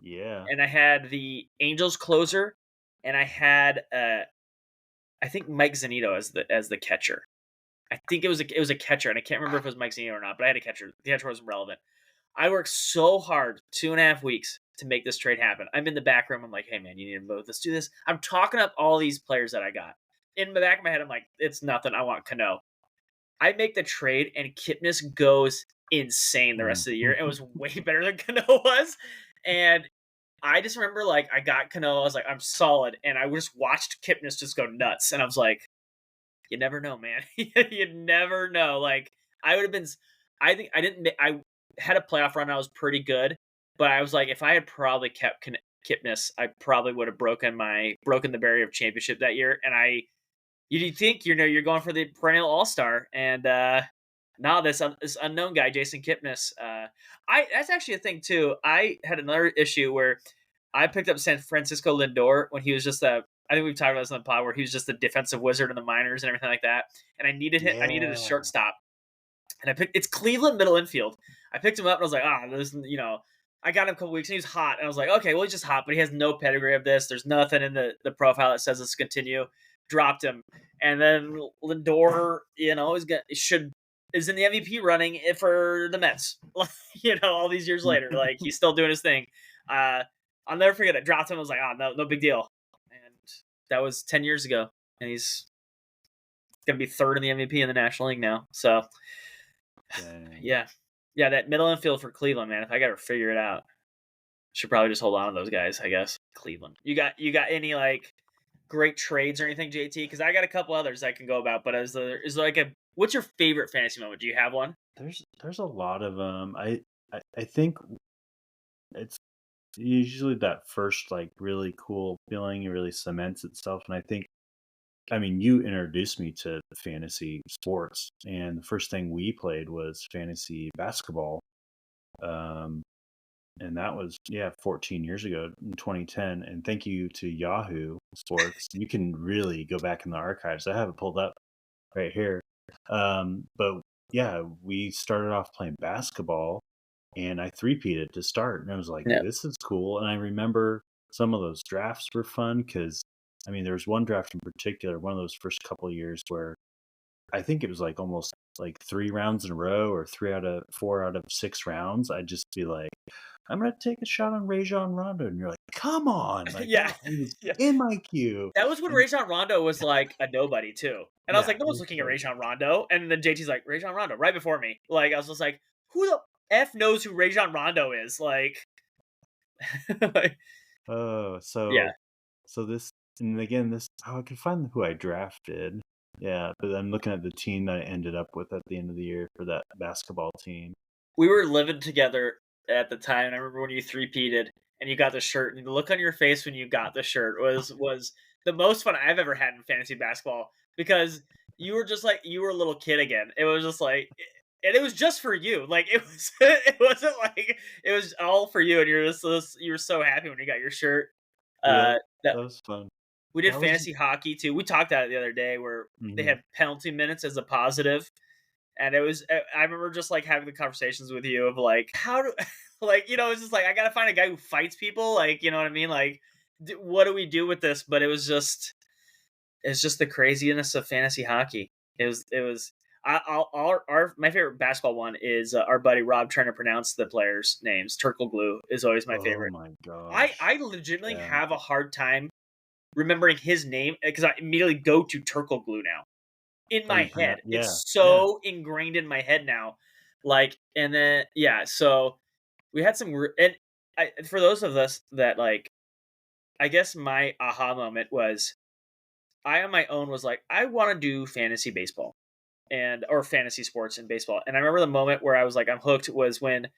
Yeah. And I had the Angels closer, and I had I think Mike Zunino as the catcher. I think it was a catcher, and I can't remember if it was Mike Zunino or not, but I had a catcher. The catcher wasn't relevant. I worked so hard, 2.5 weeks, to make this trade happen. I'm in the back room. I'm like, hey, man, you need to vote. Let's do this. I'm talking up all these players that I got. In the back of my head, I'm like, it's nothing. I want Cano. I make the trade, and Kipnis goes insane the rest of the year. It was way better than Cano was. And I just remember, like, I got Cano. I was like, I'm solid. And I just watched Kipnis just go nuts. And I was like, you never know, man. You never know. Like, I would have been, I had a playoff run. I was pretty good. But I was like, if I had probably kept Kipnis, I probably would have broken the barrier of championship that year. And you'd think, you're going for the perennial all-star. And, no, this unknown guy, Jason Kipnis. That's actually a thing too. I had another issue where I picked up San Francisco Lindor when he was just I think we've talked about this on the pod, where he was just the defensive wizard in the minors and everything like that. And I needed him. I needed a shortstop, and it's Cleveland middle infield. I picked him up and I was like, I got him a couple weeks and he was hot, and I was like, okay, well, he's just hot, but he has no pedigree of this. There's nothing in the profile that says this continue. Dropped him, and then Lindor, is in the MVP running for the Mets. All these years later, like, he's still doing his thing. I'll never forget it. Dropped him. I was like, oh, no big deal. And that was 10 years ago. And he's going to be third in the MVP in the National League now. So, yeah, that middle infield for Cleveland, man. If I got to figure it out, should probably just hold on to those guys, I guess. Cleveland. You got any, like, great trades or anything, JT? Because I got a couple others I can go about. But is there like what's your favorite fantasy moment? Do you have one? There's a lot of them. I think it's usually that first, like, really cool feeling. It really cements itself. And I mean, you introduced me to fantasy sports, and the first thing we played was fantasy basketball. And that was 14 years ago in 2010. And thank you to Yahoo Sports. You can really go back in the archives. I have it pulled up right here. But yeah, we started off playing basketball, and I three-peated to start, and I was like, Yeah. "This is cool." And I remember some of those drafts were fun because, I mean, there was one draft in particular, one of those first couple of years where I think it was like almost like 3 rounds in a row or 3 out of 4 out of 6 rounds. I'd just be like, "I'm gonna take a shot on Rajon Rondo," and you're like, "Come on!" Like Yeah. that he was Yeah. in my queue, That was when and Rajon Rondo was like a nobody too. And I was yeah, like, no it one's was looking at so Rajon Rondo. And then JT's like, Rajon Rondo, right before me. Like, I was just like, who the F knows who Rajon Rondo is? Like, like, oh, yeah. so this, and again, this, oh, I can find who I drafted. Yeah, but I'm looking at the team that I ended up with at the end of the year for that basketball team. We were living together at the time. And I remember when you three-peated and you got the shirt, and the look on your face when you got the shirt was the most fun I've ever had in fantasy basketball, because you were just like, you were a little kid again. It was just like, and it was just for you. Like, it was, it wasn't like it was all for you. And you were so happy when you got your shirt. Yep, That that was fun. we did That was fantasy hockey too. We talked about it the other day where they mhm. had penalty minutes as a positive, and it was, I remember just like having the conversations with you of like, how do, like, it's just like, I gotta find a guy who fights people, like, you know what I mean, like, what do we do with this? But it's just the craziness of fantasy hockey. It was our my favorite basketball one is our buddy Rob trying to pronounce the players' names. Turkle Glue is always my Oh favorite. my I gosh. I legitimately Yeah. have a hard time remembering his name because I immediately go to Turkle Glue now in How my you head. pronounce, yeah, It's yeah. so ingrained in my head now. Like, and then yeah, so we had some and for those of us that like, I guess my aha moment was I on my own was like, I want to do fantasy baseball and or fantasy sports and baseball. And I remember the moment where I was like, I'm hooked was when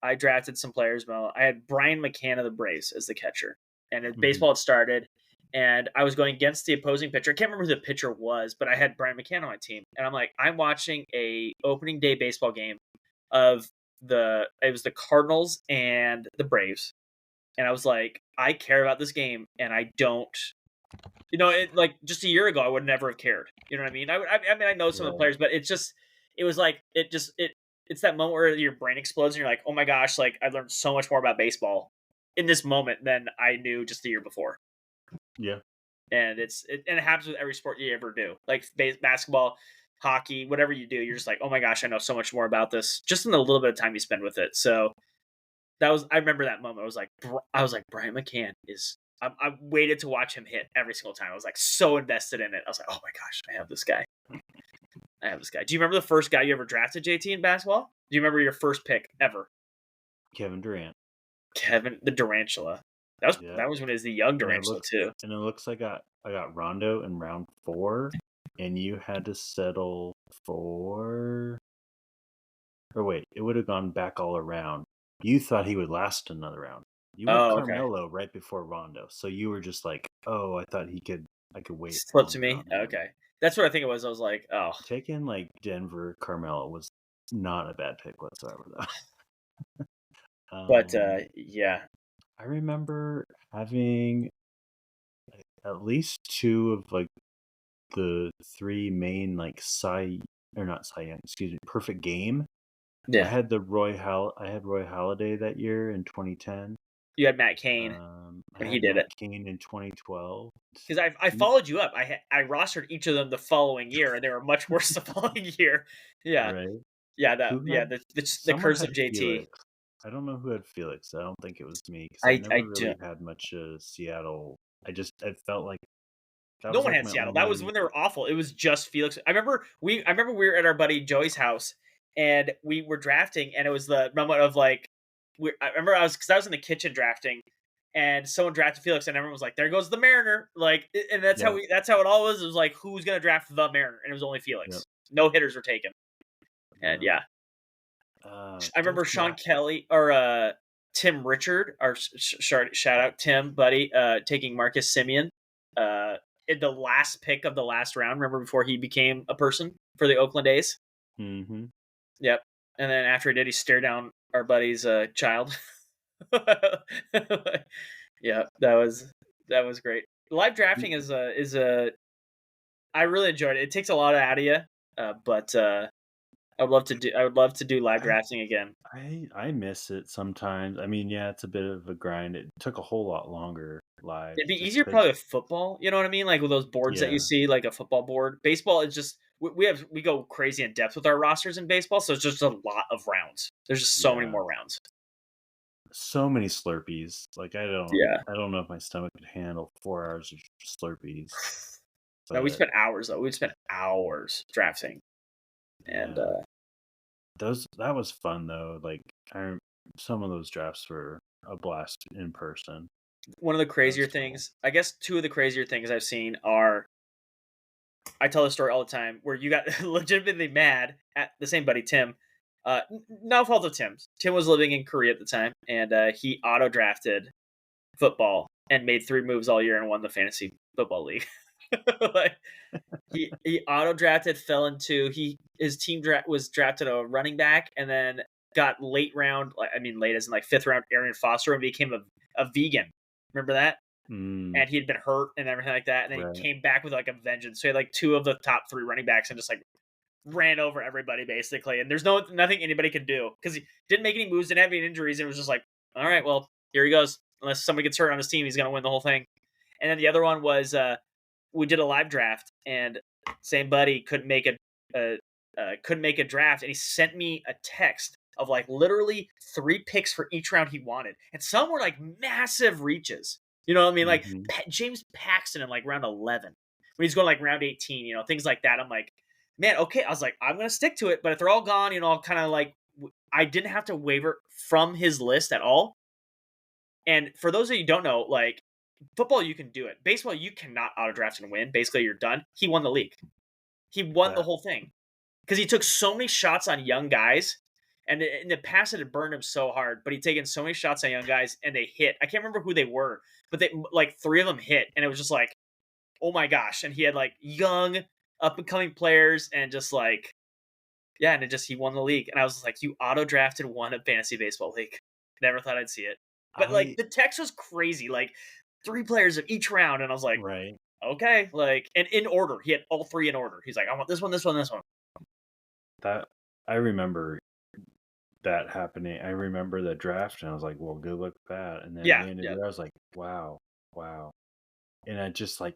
I drafted some players. Well, I had Brian McCann of the Braves as the catcher, and Mhm. baseball had started, and I was going against the opposing pitcher. I can't remember who the pitcher was, but I had Brian McCann on my team, and I'm like, I'm watching a opening day baseball game of it was the Cardinals and the Braves, and I was like, I care about this game, and I don't. Like just a year ago, I would never have cared. You know what I mean? I mean, I know some of the Right. players, but it was like, it's that moment where your brain explodes and you're like, oh my gosh, like I learned so much more about baseball in this moment than I knew just the year before. Yeah. And and it happens with every sport you ever do, like basketball, hockey, whatever you do. You're just like, oh my gosh, I know so much more about this just in the little bit of time you spend with it. So I remember that moment. I was like, Brian McCann is. I waited to watch him hit every single time. I was like so invested in it. I was like, oh my gosh, I have this guy. I have this guy. Do you remember the first guy you ever drafted, JT, in basketball? Do you remember your first pick ever? Kevin Durant. Kevin the Durantula. Yeah. That was when he was the young And it Durantula looks too. and it looks like I got Rondo in round 4, and you had to settle for, or wait, it would have gone back all around. You thought he would last another round. You went Oh, okay. Carmelo right before Rondo. So you were just like, "Oh, I could wait Slip to longer me. on him." Okay, that's what I think it was. I was like, oh, Taking like Denver Carmelo was not a bad pick whatsoever though. but Um yeah, I remember having at least 2 of like the 3 main like or not Cy Young, excuse me, perfect game. yeah. I had Roy Halladay that year in 2010. You had Matt Cain I when he had did Matt it. Cain in 2012. Because I You- followed you up. I rostered each of them the following year, and they were much worse the following year. Yeah, right? yeah, Who yeah. had The Someone curse had of JT. Felix. I don't know who had Felix. I don't think it was me because I I never do. really had much Seattle. I felt like that No was one like had my Seattle. That was only. when they were awful. It was just Felix. I remember we were at our buddy Joey's house, and we were drafting, and it was the moment of like, I remember because I was in the kitchen drafting, and someone drafted Felix, and everyone was like, "There goes the Mariner!" Like, and Yeah, that's how it all was. It was like, who's gonna draft the Mariner? And it was only yeah, Felix. No hitters were taken, and yeah. yeah, I Those remember Sean draft. Kelly or Tim Richard, our shout out Tim buddy, taking Marcus Simeon in the last pick of the last round. Remember before he became a person for the Oakland A's? Mm-hmm. Yep. And then after he did, he stared down our buddy's child. Yeah, that was great. Live drafting is a I really enjoyed it. It takes a lot out of you, but I would love to do live I drafting again. I miss it sometimes. I mean, yeah, it's a bit of a grind. It took a whole lot longer live It'd be just easier because. probably with football, you know what I mean? Like with those boards that you Yeah, see, like a football board. Baseball is just we go crazy in depth with our rosters in baseball, so it's just a lot of rounds. There's just so many yeah. more rounds. So many Slurpees. Like Yeah. I don't know if my stomach could handle 4 hours of Slurpees. No, we But spent hours though. We'd spent hours drafting, and yeah, those that was fun though. Like I some of those drafts were a blast in person. one of the That crazier was cool. things, I guess, two of the crazier things I've seen are I tell this story all the time where you got legitimately mad at the same buddy Tim. No fault of Tim's. Tim was living in Korea at the time, and he auto drafted football and made 3 moves all year and won the fantasy football league. Like he auto drafted, fell into his team was drafted a running back, and then got late round. Like I mean, late as in like 5th round, Arian Foster, and became a vegan. Remember that? Mm, And he had been hurt and everything like that, and then he right. came back with like a vengeance. So he had like 2 of the top 3 running backs and just like ran over everybody basically. And there's nothing anybody could do because he didn't make any moves, didn't have any injuries, and it was just like, all right, well, here he goes. Unless somebody gets hurt on his team, he's gonna win the whole thing. And then the other one was we did a live draft, and same buddy couldn't make a draft, and he sent me a text of like literally 3 picks for each round he wanted, and some were like massive reaches. You know what I mean? Like Hmm. James Paxton in like round 11, when he's going like round 18, things like that. I'm like, man, okay. I was like, I'm gonna stick to it, but if they're all gone, I'll kind of like I didn't have to waver from his list at all. And for those of you who don't know, like football, you can do it. Baseball, you cannot auto draft and win. Basically, you're done. He won the league. He won the That whole thing because he took so many shots on young guys. And in the past, it had burned him so hard, but he'd taken so many shots on young guys, and they hit. I can't remember who they were, but they like 3 of them hit, and it was just like, oh my gosh! And he had like young, up and coming players, and just like, yeah, and he won the league. And I was like, you auto drafted, won a fantasy baseball league. Never thought I'd see it, but like I the text was crazy, like 3 players of each round, and I was like, right. okay, like, and in order, he had all 3 in order. He's like, I want this one, this one, this one. That I remember that happening. I remember the draft, and I was like, "Well, good luck with that." And then at Yeah, the end of yeah, the year, I was like, "Wow, wow." And I just like,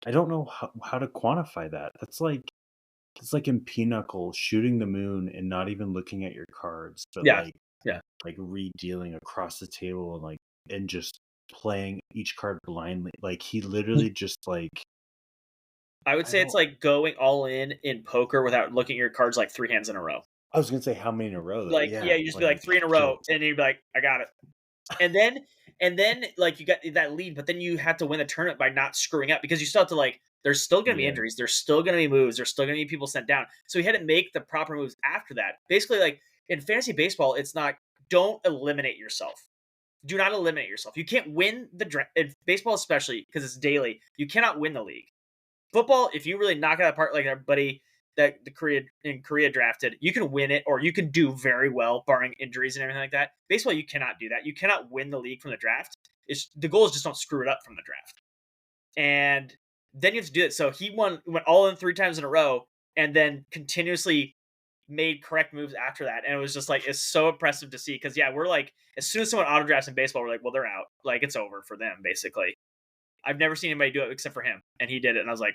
I don't know how to quantify that. That's like it's like in Pinochle shooting the moon and not even looking at your cards, but yeah, yeah. like redealing across the table and just playing each card blindly. Like he literally just like I would I say it's don't. like going all in poker without looking at your cards like 3 hands in a row. I was gonna say how many in a row though. Like, Yeah, yeah, you just be like like 3 in a row, just and you'd be like, I got it. And then like you got that lead, but then you have to win the tournament by not screwing up because you still have to like. There's still going to be yeah, injuries. There's still going to be moves. There's still going to be people sent down. So he had to make the proper moves after that. Basically, like in fantasy baseball, it's not. Don't eliminate yourself. Do not eliminate yourself. You can't win the draft. In baseball, especially because it's daily, you cannot win the league. Football, if you really knock it apart like our buddy that the Korea drafted, you can win it or you can do very well, barring injuries and everything like that. Baseball, you cannot do that. You cannot win the league from the draft. The goal is just don't screw it up from the draft. And then you have to do it. So he went all in 3 times in a row, and then continuously made correct moves after that. And it was just like it's so impressive to see because yeah, we're like as soon as someone auto drafts in baseball, we're like, well, they're out. Like it's over for them basically. I've never seen anybody do it except for him, and he did it, and I was like,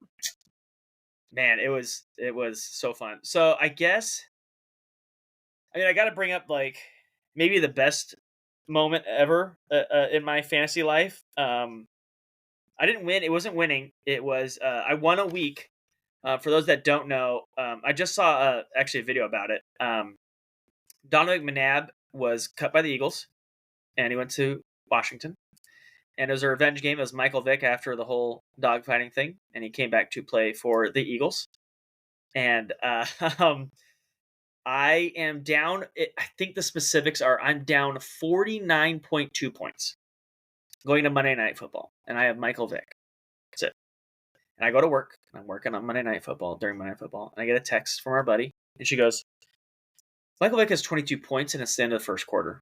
man, it was so fun. So I guess I got to bring up like maybe the best moment ever in my fantasy life. I didn't win. It wasn't winning. It was I won a week. For those that don't know, I just saw actually a video about it. Donovan McNabb was cut by the Eagles, and he went to Washington. And it was a revenge game. It was Michael Vick after the whole dogfighting thing, and he came back to play for the Eagles. And I am down. I think the specifics are I'm down 49.2 points going to Monday Night Football, and I have Michael Vick. That's it. And I go to work, and I'm working on Monday Night Football during Monday Night Football, and I get a text from our buddy, and she goes, Michael Vick has 22 points, and it's the end of the first quarter.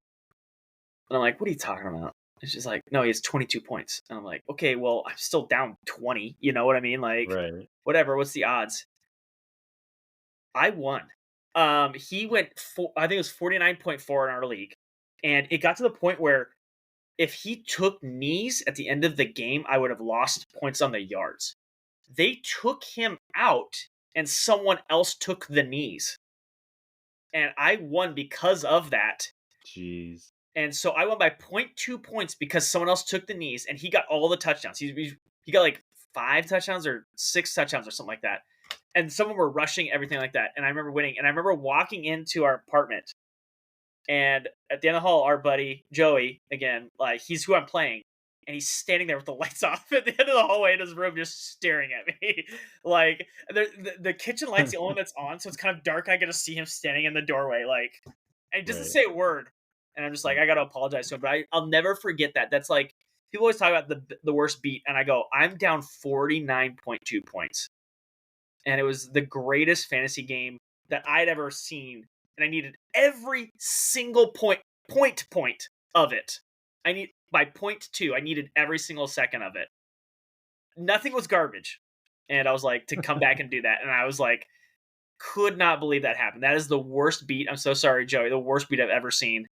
And I'm like, what are you talking about? And she's like, no, he has 22 points. And I'm like, okay, well, I'm still down 20. You know what I mean? Like, right. whatever. What's the odds? I won. He went I think it was 49.4 in our league. And it got to the point where if he took knees at the end of the game, I would have lost points on the yards. They took him out and someone else took the knees. And I won because of that. Jeez. And so I won by 0.2 points because someone else took the knees and he got all the touchdowns. He got like 5 touchdowns or 6 touchdowns or something like that. And some of them were rushing, everything like that. And I remember winning. And I remember walking into our apartment. And at the end of the hall, our buddy Joey, again, like he's who I'm playing, and he's standing there with the lights off at the end of the hallway in his room, just staring at me. Like the kitchen light's the only one that's on, so it's kind of dark. I get to see him standing in the doorway, like, and he doesn't Right. say a word. And I'm just like, I gotta apologize to him, but I'll never forget that. That's like people always talk about the worst beat, and I go, I'm down 49.2 points, and it was the greatest fantasy game that I'd ever seen, and I needed every single point of it. I need by 0.2, I needed every single second of it. Nothing was garbage. And I was like, to come back and do that. And I was like, could not believe that happened. That is the worst beat. I'm so sorry, Joey. The worst beat I've ever seen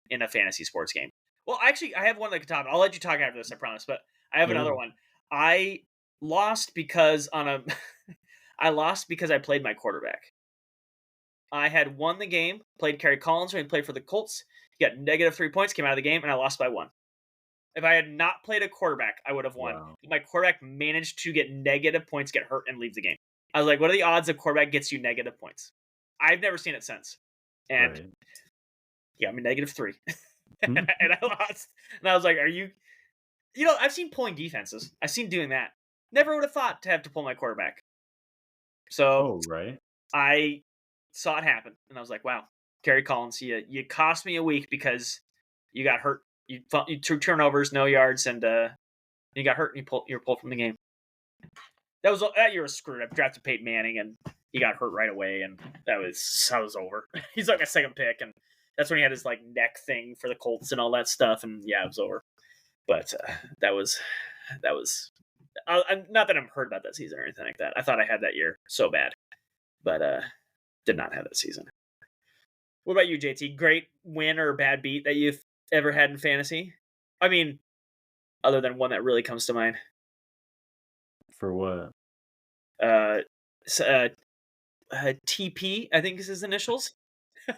in a fantasy sports game. Well, actually, I have one that could top it. I'll let you talk after this, I promise. But I have another one. I lost because I lost because I played my quarterback. I had won the game, played Kerry Collins when he played for the Colts. He got -3 points, came out of the game, and I lost by 1. If I had not played a quarterback, I would have won. Wow. My quarterback managed to get negative points, get hurt, and leave the game. I was like, what are the odds a quarterback gets you negative points? I've never seen it since. And Right. he got me -3. Hmm. And I lost. And I was like, are you... You know, I've seen pulling defenses. I've seen doing that. Never would have thought to have to pull my quarterback. So Oh, right. I saw it happen, and I was like, "Wow, Kerry Collins, you cost me a week because you got hurt. You 2 turnovers, no yards, and you got hurt, and you were pulled from the game." That year was screwed. I drafted Peyton Manning, and he got hurt right away, and that was over. He's like my second pick, and that's when he had his like neck thing for the Colts and all that stuff, and yeah, it was over. But that was I'm not that I'm hurt about that season or anything like that. I thought I had that year so bad, but did not have that season. What about you, JT? Great win or bad beat that you've ever had in fantasy? I mean, other than one that really comes to mind. For what? Uh, TP, I think is his initials. You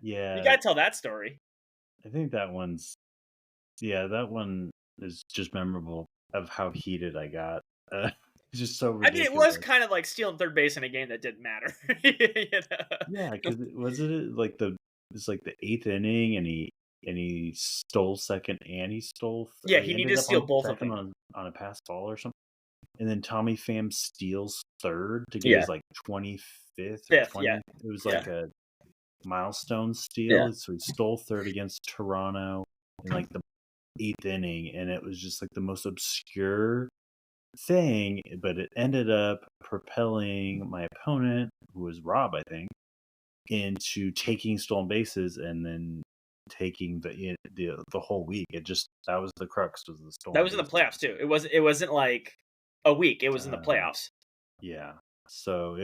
Yeah, gotta tell that story. I think that one's. Yeah, that one is just memorable of how heated I got. It's just so I mean, it was ridiculous. kind of like stealing third base in a game that didn't matter. You Yeah, know? because wasn't it like it's like the eighth inning, and he stole second, and he stole, Yeah, or he he needed ended to up steal on both of second them. on a pass ball or something, and then Tommy Pham steals third to get Yeah, his like 25th or fifth. Yeah, 20th. It was yeah, like a milestone yeah. steal, so he stole third against Toronto in like the eighth inning, and it was just like the most obscure thing, but it ended up propelling my opponent, who was Rob, I think, into taking stolen bases and then taking the whole week. It just that was the crux, was the That stolen was in the bases. playoffs too. It wasn't like a week. It was in the Uh, playoffs. yeah. So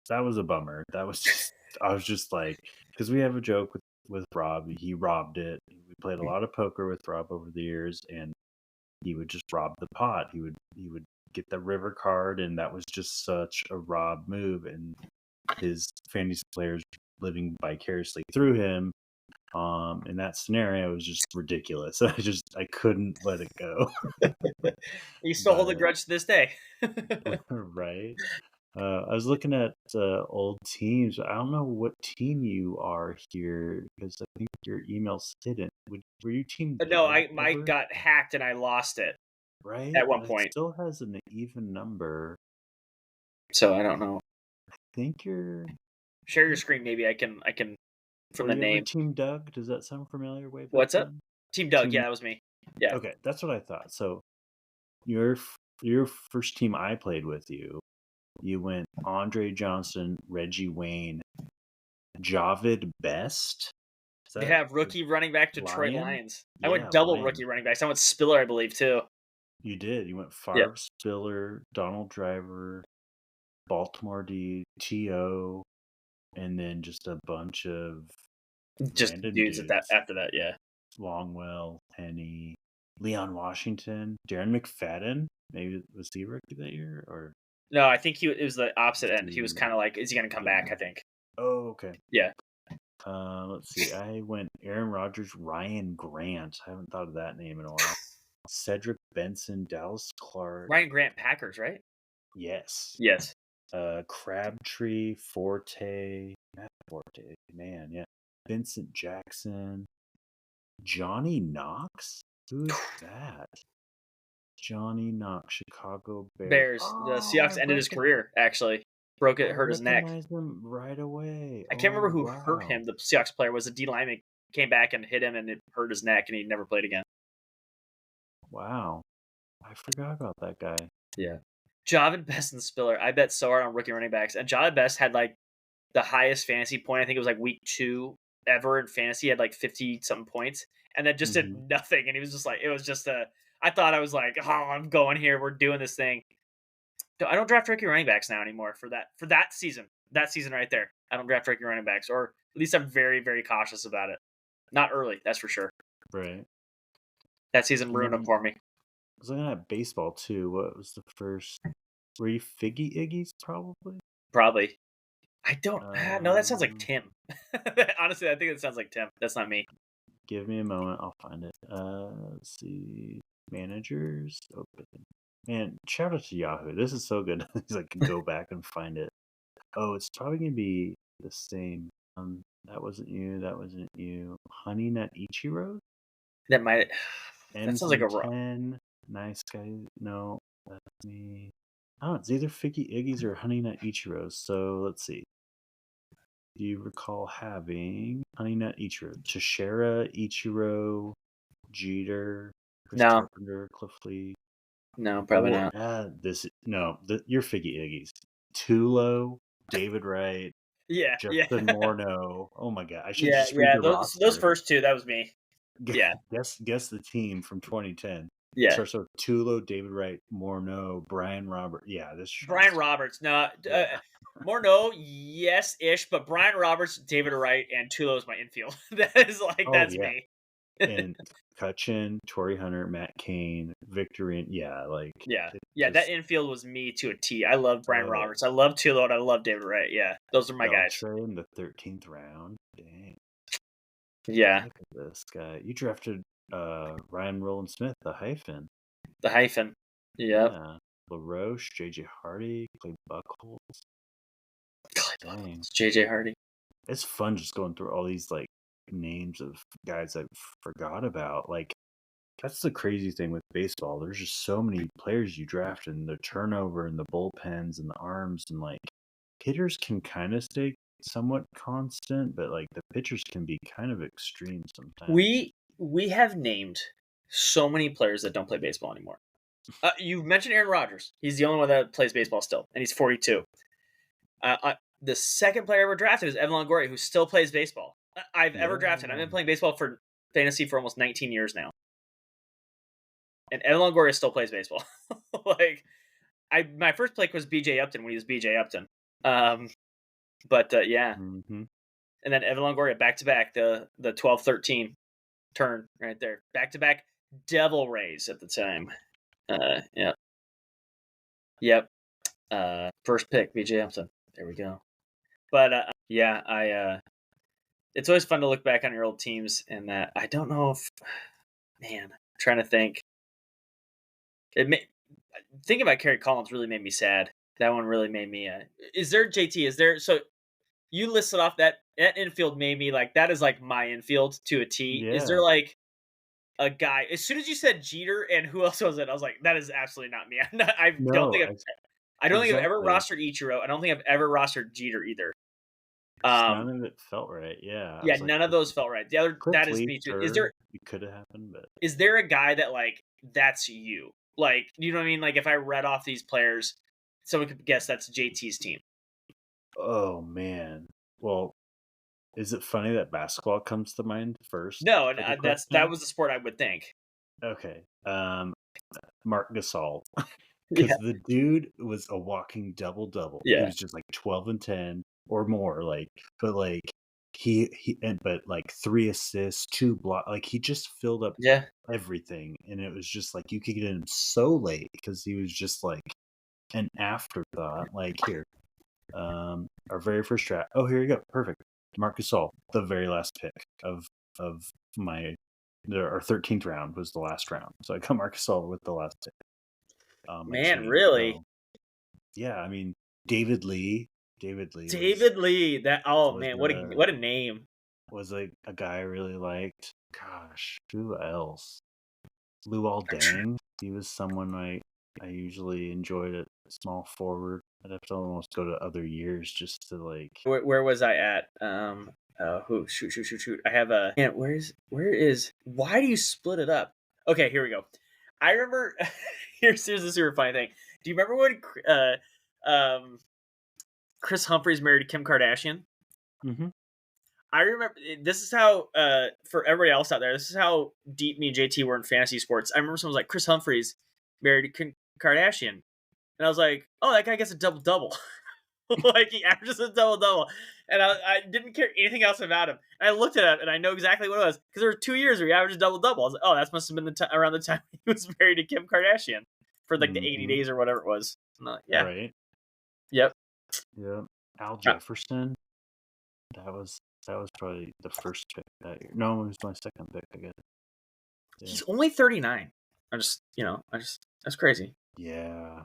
that was a bummer. That was just I was just like, because we have a joke with Rob. He robbed it. We played a lot of poker with Rob over the years, and he would just rob the pot. He would get the river card, and that was just such a Rob move, and his fantasy players living vicariously through him. In that scenario, was just ridiculous. I couldn't let it go. You still hold a But grudge to this day. right. I was looking at old teams. I don't know what team you are here, because I think your email's hidden. Were you Team No, Doug I ever? got hacked and I lost it Right, at one but it point. still has an even number. So I don't know. I think you're. Share your screen, maybe I can from Were the you ever name. Team Doug? Does that sound familiar way back What's up? when? Team Doug. Team. Yeah, that was me. Yeah. Okay, that's what I thought. So your your first team I played with you went Andre Johnson, Reggie Wayne, Javid Best. Is They that have rookie running back Detroit Lion? Lions. I went Yeah, double Lion. rookie running backs. I went Spiller, I believe, too. You did. You went Yeah. Favre, Spiller, Donald Driver, Baltimore D, T.O., and then just a bunch of Just random dudes at that dudes. after that, yeah. Longwell, Penny, Leon Washington, Darren McFadden. Maybe was he rookie that year or No, I think it was the opposite was end. He was he? kind of like, is he going to come back? I think. Oh, okay. Yeah. Let's see. I went Aaron Rodgers, Ryan Grant. I haven't thought of that name in a while. Cedric Benson, Dallas Clark. Ryan Grant Packers, right? Yes. Yes. Crabtree, Forte, Matt Forte. Man, yeah. Vincent Jackson, Johnny Knox. Who's that? Johnny Knox, Chicago Bears. Bears. The Oh, Seahawks ended his career, actually. Broke I it, hurt his neck. recognized him right away. I can't remember Oh, who hurt wow. him. The Seahawks player was a D lineman, came back and hit him and it hurt his neck and he never played again. Wow. I forgot about that guy. Yeah. Javon Best and Spiller. I bet so hard on rookie running backs. And Javon Best had like the highest fantasy point. I think it was like week 2 ever in fantasy. He had like 50 something points and then just did nothing. And he was just like, it was just I thought I was like, oh, I'm going here. We're doing this thing. I don't draft rookie running backs now anymore for that season. That season right there. I don't draft rookie running backs, or at least I'm very, very cautious about it. Not early, that's for sure. Right. That season ruined them for me. I was looking at baseball too. What was the first? Were you Figgy Iggy's probably? Probably. I don't. No, that sounds like Tim. Honestly, I think it sounds like Tim. That's not me. Give me a moment. I'll find it. Let's see. Managers open. Man, shout out to Yahoo. This is so good. I can go back and find it. Oh, it's probably gonna be the same. That wasn't you. That wasn't you. Honey Nut Ichiro. That might. That sounds like a 10. Nice guy. No, that's me. Oh, it's either Figgy Iggy's or Honey Nut Ichiro's. So let's see. Do you recall having Honey Nut Ichiro, Teixeira, Ichiro, Jeter, Chris Carpenter, Cliff Lee? No, probably not. You're Figgy Iggy's. Tulo, David Wright, yeah, Justin Morneau. Oh my god, I should yeah, just read the roster. Those first two, that was me. Yeah, guess the team from 2010. Yeah, starts with Tulo, David Wright, Morneau, Brian Roberts. Yeah, this Brian Roberts. No, Morneau, yes-ish, but Brian Roberts, David Wright, and Tulo is my infield. That is like that's me. And Cutchin, Torrey Hunter, Matt Cain, Victorian. Yeah, that infield was me to a T. I love Brian Roberts. I love Tulo, and I love David Wright. Yeah, those are my guys. In the 13th round. Dang. Yeah. Look at this guy. You drafted Ryan Roland Smith, the hyphen. The hyphen. Yep. Yeah. LaRoche, JJ Hardy, Clay Buchholz. Dang. JJ Hardy. It's fun just going through all these names of guys I forgot about. That's the crazy thing with baseball. There's just so many players you draft, and the turnover and the bullpens and the arms, and hitters can kind of stay somewhat constant, but the pitchers can be kind of extreme sometimes. We have named so many players that don't play baseball anymore. You mentioned Aaron Rodgers. He's the only one that plays baseball still, and he's 42. The second player I ever drafted is Evan Longoria, who still plays baseball. I've ever drafted. I've been playing baseball for fantasy for almost 19 years now. And Evan Longoria still plays baseball. My first pick was BJ Upton when he was BJ Upton. Yeah. Mm-hmm. And then Evan Longoria back-to-back, the 12-13 turn right there. Back-to-back Devil Rays at the time. Yep. First pick, BJ Upton. There we go. But it's always fun to look back on your old teams, and that I don't know if, man, I'm trying to think. Thinking about Kerry Collins really made me sad. That one really made me. So you listed off that infield made me that is my infield to a T. Yeah. Is there a guy? As soon as you said Jeter and who else was it, I was like, that is absolutely not me. I don't think I've ever rostered Ichiro. I don't think I've ever rostered Jeter either. None of it felt right. Yeah. Yeah, none of those felt right. The other that is me too. Is there? It could have happened, but is there a guy that that's you? You know what I mean? If I read off these players, someone could guess that's JT's team. Oh man. Well, is it funny that basketball comes to mind first? No, and that was the sport I would think. Okay. Mark Gasol. Because the dude was a walking double-double. Yeah. He was just 12 and 10. or more. But but like 3 assists, 2 block. Like he just filled up Yeah. everything, and it was just like you could get him so late because he was just like an afterthought. Like here, our very first draft. Oh, here you go, perfect. Marcus Gasol, the very last pick of my our 13th round was the last round, so I got Marcus Gasol with the last pick on my Man, team. really? So yeah, I mean David Lee. David Lee. That Was man, what a name. was a guy I really liked. Gosh, who else? Luol Deng. He was someone I usually enjoyed at small forward. I'd have to almost go to other years just to like. Where was I at? Who? Shoot. I have a. Man, where is? Why do you split it up? Okay, here we go. I remember. Here's a super funny thing. Do you remember when Chris Humphries married Kim Kardashian? Mm-hmm. I remember this is how for everybody else out there, this is how deep me and JT were in fantasy sports. I remember someone was like, Chris Humphries married Kim Kardashian, and I was like, oh, that guy gets a double double. Like he averages a double double, and I didn't care anything else about him. And I looked at it and I know exactly what it was because there were 2 years where he averaged a double double. I was like, oh, that must have been around the time he was married to Kim Kardashian for like the 80 days or whatever it was. Like, yeah, Right. yep. Yeah. Al Jefferson. That was probably the first pick that year. No, it was my second pick, I guess. Yeah. He's only 39. That's crazy. Yeah.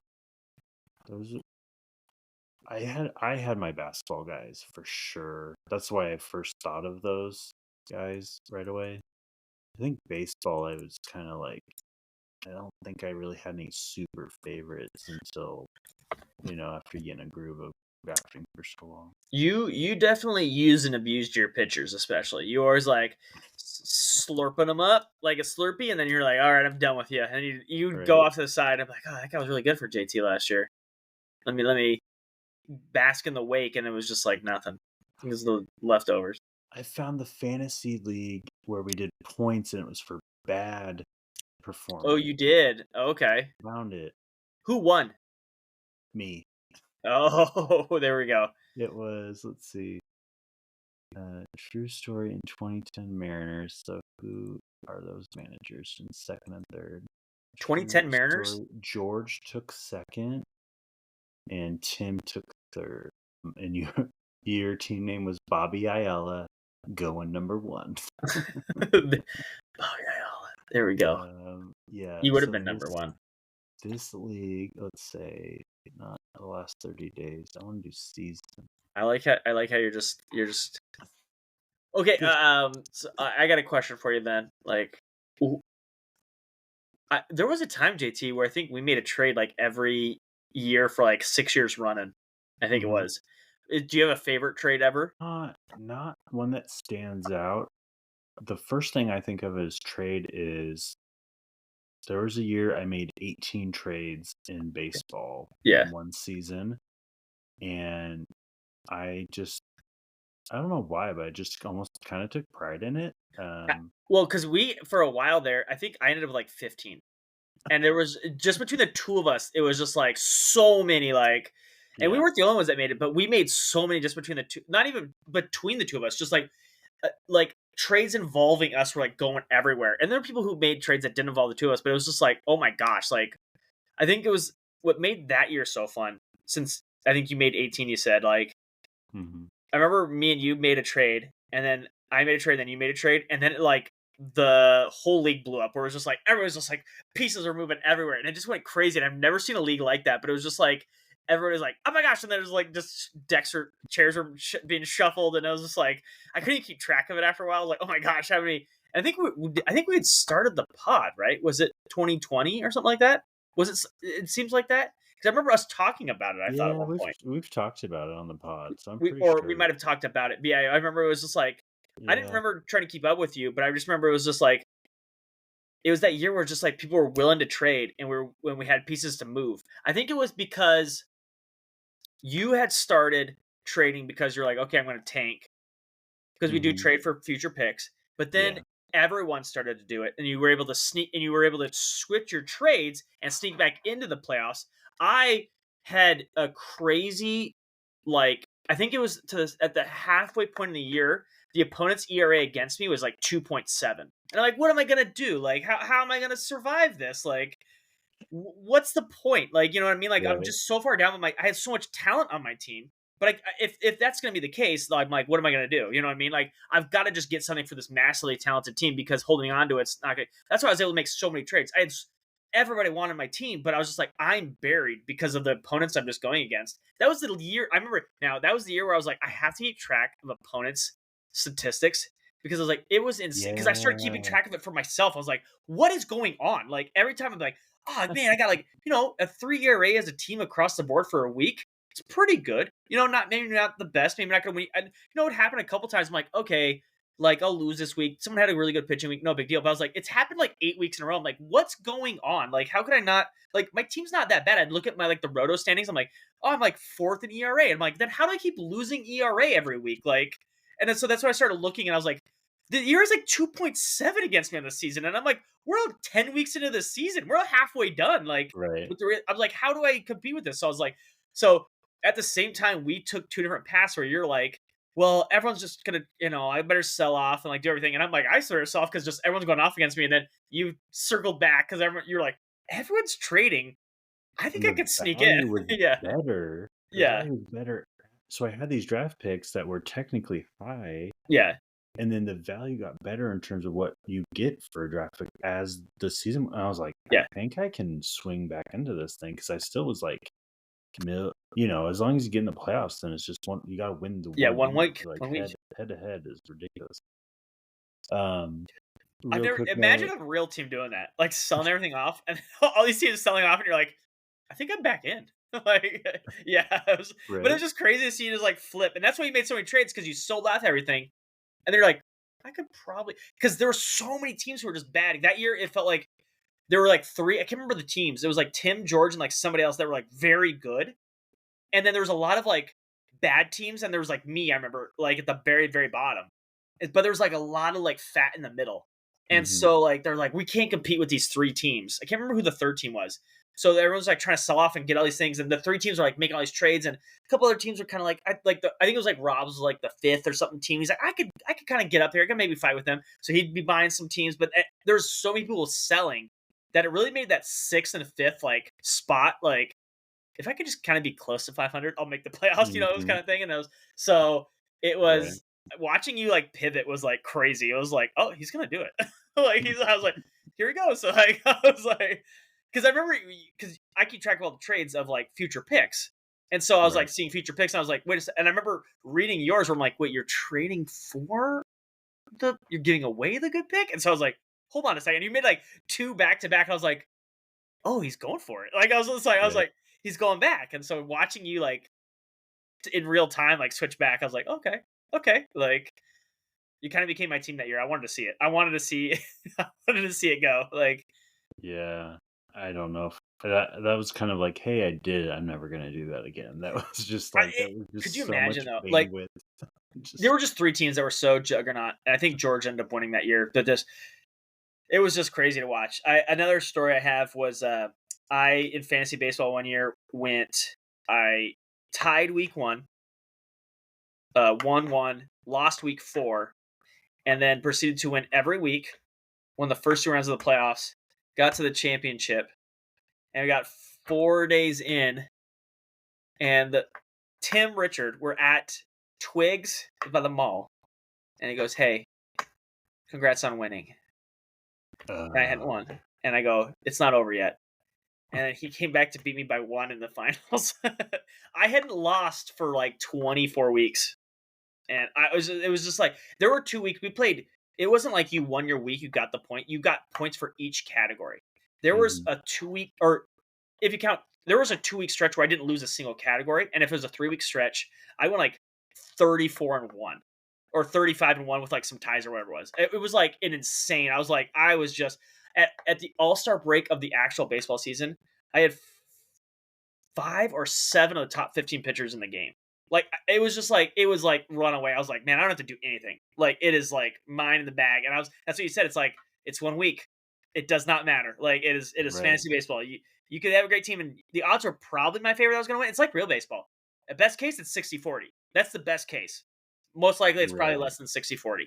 Those. I had my basketball guys for sure. That's why I first thought of those guys right away. I think baseball, I was kind of like, I don't think I really had any super favorites until, after getting a groove of drafting for so long. You definitely used and abused your pitchers, especially. You always like slurping them up like a Slurpee, and then you're like, all right, I'm done with you. And you Right. go off to the side. I'm like, oh, that guy was really good for JT last year. Let me bask in the wake, and it was just like nothing. It was the leftovers. I found the fantasy league where we did points, and it was for bad performance. Oh, you did? Okay. Found it. Who won? Me. Oh, there we go. It was, let's see, True Story in 2010 Mariners. So who are those managers in second and third? 2010 Mariners? George took second, and Tim took third. And your team name was Bobby Ayala, going number 1. Bobby Ayala. There we go. Yeah. You would have been number 1. This league, let's say, not the last 30 days. I want to do season. I like how you're just okay. So I got a question for you then. Like, there was a time, JT, where I think we made a trade like every year for like 6 years running. I think it was. Do you have a favorite trade ever? Not one that stands out. The first thing I think of as trade is there was a year I made 18 trades in baseball in one season, and I don't know why, but I just almost kind of took pride in it. Well, because for a while there, I think I ended up like 15. And there was just between the two of us, it was just like so many and we weren't the only ones that made it, but we made so many just between the two, not even between the two of us, just like trades involving us were like going everywhere. And there are people who made trades that didn't involve the two of us, but it was just like, oh my gosh, like I think it was what made that year so fun. Since I think you made 18, you said like, I remember me and you made a trade, and then I made a trade, then you made a trade, and then the whole league blew up where it was just like everyone's just like pieces are moving everywhere, and it just went crazy. And I've never seen a league like that, but it was just like everybody was like, oh my gosh, and then there's like just chairs were being shuffled, and I was just like, I couldn't keep track of it after a while. I was like, oh my gosh, how many? And I think we had started the pod, right? Was it 2020 or something like that? Was it? It seems like that. Because I remember us talking about it. I thought at one point we've talked about it on the pod, so I'm pretty sure we might have talked about it. But yeah, I remember it was just like I didn't remember trying to keep up with you, but I just remember it was just like it was that year where just like people were willing to trade, and when we had pieces to move. I think it was because you had started trading because you're like, okay, I'm going to tank because we do trade for future picks, but then everyone started to do it, and you were able to switch your trades and sneak back into the playoffs. I had a crazy I think it was at the halfway point in the year, the opponent's ERA against me was like 2.7. And I'm like, what am I gonna do? Like, how am I gonna survive this? Like, what's the point? Like, you know what I mean? Like, I'm Right. just so far down with I had so much talent on my team. But if that's going to be the case, I'm like, what am I going to do? You know what I mean? Like, I've got to just get something for this massively talented team because holding on to it's not good. That's why I was able to make so many trades. Everybody wanted my team, but I was just like, I'm buried because of the opponents I'm just going against. That was the year I remember. Now that was the year where I was like, I have to keep track of opponents' statistics because I was like, it was insane. Because I started keeping Yeah. track of it for myself. I was like, what is going on? Like every time I'm like, oh man, I got like a 3 ERA as a team across the board for a week. It's pretty good. Maybe not the best, maybe not gonna win. And what happened a couple times? I'm like, okay, like I'll lose this week. Someone had a really good pitching week, no big deal. But I was like, it's happened like 8 weeks in a row. I'm like, what's going on? Like, how could I not? Like, my team's not that bad. I'd look at my the roto standings. I'm like, oh, I'm like fourth in ERA. I'm like, then how do I keep losing ERA every week? Like, and then so that's why I started looking, and I was like, the ERA is like 2.7 against me on the season, and I'm like, we're 10 weeks into the season. We're halfway done. Like, Right. I'm like, how do I compete with this? So I was like, so at the same time, we took two different paths where you're like, well, everyone's just gonna, I better sell off and like do everything. And I'm like, I better sell off because just everyone's going off against me. And then you circled back because you're like, everyone's trading. I think And I the could sneak in. value was Yeah. better. The Yeah. value was better. So I had these draft picks that were technically high, Yeah. and then the value got better in terms of what you get for a draft pick as the season. I was like, I Yeah. think I can swing back into this thing because I still was like, as long as you get in the playoffs, then it's just one. You got to win the Yeah. one One game. week. Like 1 week. head to head is ridiculous. Um, I've real never quick imagine note. a real team doing that, like selling everything off, and all these teams selling off, and you're like, I think I'm back in. Like, yeah, but it was Right. just crazy to see you just like flip, and that's why you made so many trades because you sold off everything, and they're like, I could probably because there were so many teams who were just bad that year. It felt like there were like three. I can't remember the teams. It was like Tim, George, and like somebody else that were like very good, and then there was a lot of like bad teams, and there was like me. I remember like at the very very bottom, but there was like a lot of like fat in the middle, and Mm-hmm. so like they're like we can't compete with these three teams. I can't remember who the third team was. So everyone's like trying to sell off and get all these things, and the three teams are like making all these trades, and a couple other teams were kind of like I think it was like Rob's was like the fifth or something team. He's like I could kind of get up here, I could maybe fight with them. So he'd be buying some teams, but there's so many people selling that it really made that sixth and fifth like spot like if I could just kind of be close to 500, I'll make the playoffs. It was Mm-hmm. kind of thing. And so it Right. was watching you like pivot was like crazy. It was like, oh, he's gonna do it. Like I was like, here we go. So like I was like, because I remember because I keep track of all the trades of like future picks. And so I was Right. like seeing future picks, and I was like, wait a second. And I remember reading yours where I'm like, wait, you're trading for you're giving away the good pick? And so I was like, hold on a second. You made like two back to back. I was like, oh, he's going for it. Like I was Right. like, he's going back. And so watching you like in real time, like switch back, I was like, okay, okay. Like you kind of became my team that year. I wanted to see it. I wanted to see, I wanted to see it go. Like, Yeah. I don't know if that was kind of like, hey, I did it. I'm never gonna do that again. That was just like that was could you just so imagine much though? Like bandwidth. there Just were just three teams that were so juggernaut, and I think George ended up winning that year. But just it was just crazy to watch. Another story I have was I in fantasy baseball one year I tied week one, won one, lost week four, and then proceeded to win every week. Won the first two rounds of the playoffs, got to the championship, and we got 4 days in, and Tim Richard were at Twigs by the mall, and he goes, "Hey, congrats on winning." And I hadn't won, and I go, "It's not over yet." And then he came back to beat me by one in the finals. I hadn't lost for like 24 weeks. And it was just like there were 2 weeks we played. It wasn't like you won your week, you got the point. You got points for each category. There was Mhm. a 2 week, or if you count, there was a 2 week stretch where I didn't lose a single category. And if it was a 3 week stretch, I went like 34-1 or 35-1 with like some ties or whatever it was. It was like an insane. I was just at the All-Star break of the actual baseball season. I had 5 or 7 of the top 15 pitchers in the game. Like it was like runaway. I was like, man, I don't have to do anything. Like it is like mine in the bag. And that's what you said. It's like it's 1 week. It does not matter. Like it is Right. fantasy baseball. You could have a great team, and the odds are probably my favorite. I was going to win. It's like real baseball. At best case, it's 60-40. That's the best case. Most likely, it's probably Right, less than 60-40,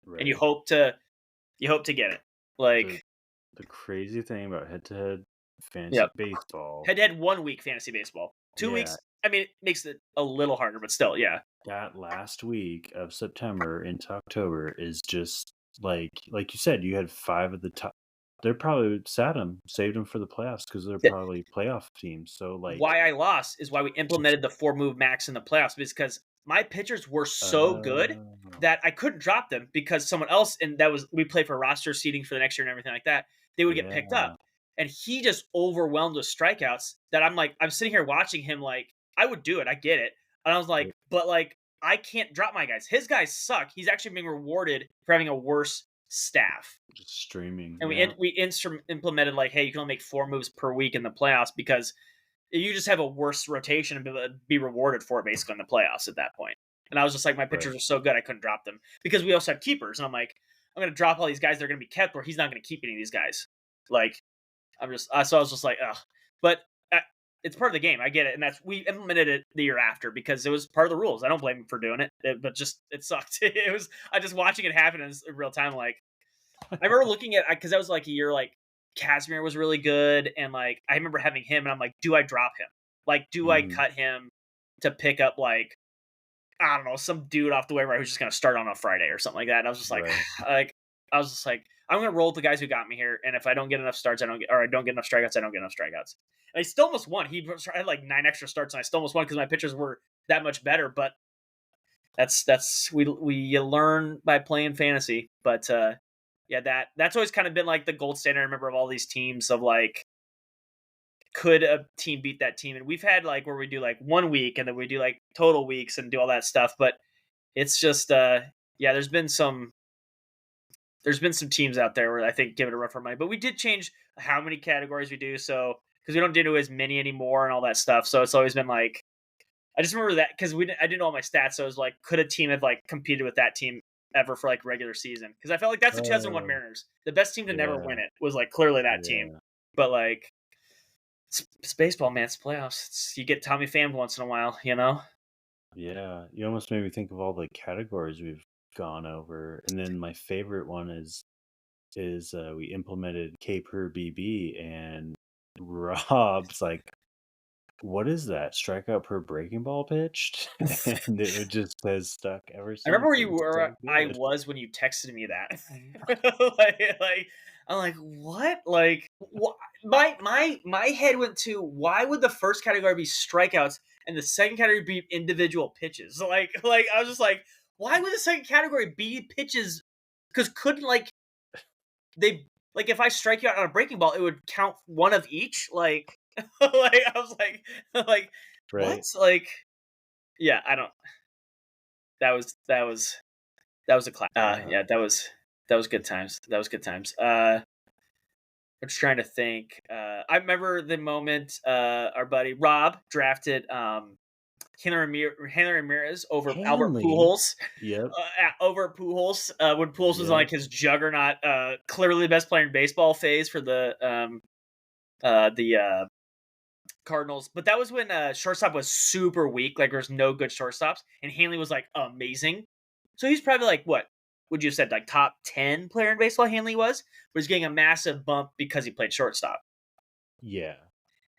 and right. you hope to get it. Like, The the crazy thing about head-to-head fantasy yep. baseball, Head-to-head 1 week fantasy baseball. 2 yeah, weeks, I mean, it makes it a little harder, but still, yeah. that last week of September into October is just like you said, you had 5 of the top. They probably saved them for the playoffs because 'cause they're Yeah. probably playoff teams, so, like, Why I lost is why we implemented the 4 move max in the playoffs, because my pitchers were so good oh, that I couldn't drop them because someone else, and that was, we play for roster seating for the next year and everything like that, they would get picked yeah, up. And he just overwhelmed with strikeouts that I'm like, I'm sitting here watching him, like, I would do it, I get it. And I was like, right, but like, I can't drop my guys. His guys suck. He's actually being rewarded for having a worse staff. just streaming, And yeah, implemented, like, hey, you can only make 4 moves per week in the playoffs because you just have a worse rotation and be rewarded for it basically in the playoffs at that point. And I was just like, my right, pitchers are so good, I couldn't drop them because we also had keepers. And I'm like, I'm going to drop all these guys. They're going to be kept, or he's not going to keep any of these guys. Like, I'm just, so I was just like, ugh. But it's part of the game. I get it. And we implemented it the year after because it was part of the rules. I don't blame him for doing but just, it sucked. It was, I just watching it happen in real time. Like, I remember looking at, because that was like a year, like, Casimir was really good, and like I remember having him, and I'm like, do I drop him? Like, do I mhm, cut him to pick up, like, I don't know, some dude off the waiver who's just gonna start on a Friday or something like that? And I was just like, right, like I was just like, I'm gonna roll with the guys who got me here, and if I don't get enough starts, I don't get enough strikeouts, I don't get enough strikeouts. And I still almost won. He had like 9 extra starts, and I still almost won because my pitchers were that much better. But we learn by playing fantasy. But yeah, that's always kind of been like the gold standard. I remember of all these teams of like, could a team beat that team? And we've had like where we do like 1 week and then we do like total weeks and do all that stuff. But it's just yeah, there's been some teams out there where I think give it a run for money. But we did change how many categories we do, so because we don't do as many anymore and all that stuff. So it's always been like, I just remember that because I didn't know all my stats, so I was like, could a team have like competed with that team ever for like regular season? Because I felt like that's the 2001 oh, Mariners. The best team to never yeah, win it was like clearly that team. yeah. But like, it's baseball, man. It's playoffs. You get Tommy Pham once in a while, you know. Yeah, you almost made me think of all the categories we've gone over, and then my favorite one is we implemented K per BB, and Rob's like, "What is that? Strikeout per breaking ball pitched?" And it just has stuck ever I remember since. where It you was were. so I good. was when you texted me that. like, I'm like, what? Like, my head went to, why would the first category be strikeouts and the second category be individual pitches? Like I was just like, why would the second category be pitches? Because couldn't like they like if I strike you out on a breaking ball, it would count one of each. Like, like I was like what? Right. Like, yeah, I don't. That was a class. Uh, Yeah, that was good times. That was good times. I'm just trying to think. I remember the moment our buddy Rob drafted Henry Ramirez over Albert Hanley. Pujols. Yep. Over Pujols when Pujols was on Yep. like his juggernaut, clearly the best player in baseball phase for the Cardinals. But that was when shortstop was super weak. Like there's no good shortstops, and Hanley was like amazing. So he's probably like, what would you have said, like top 10 player in baseball? Hanley was getting a massive bump because he played shortstop, Yeah.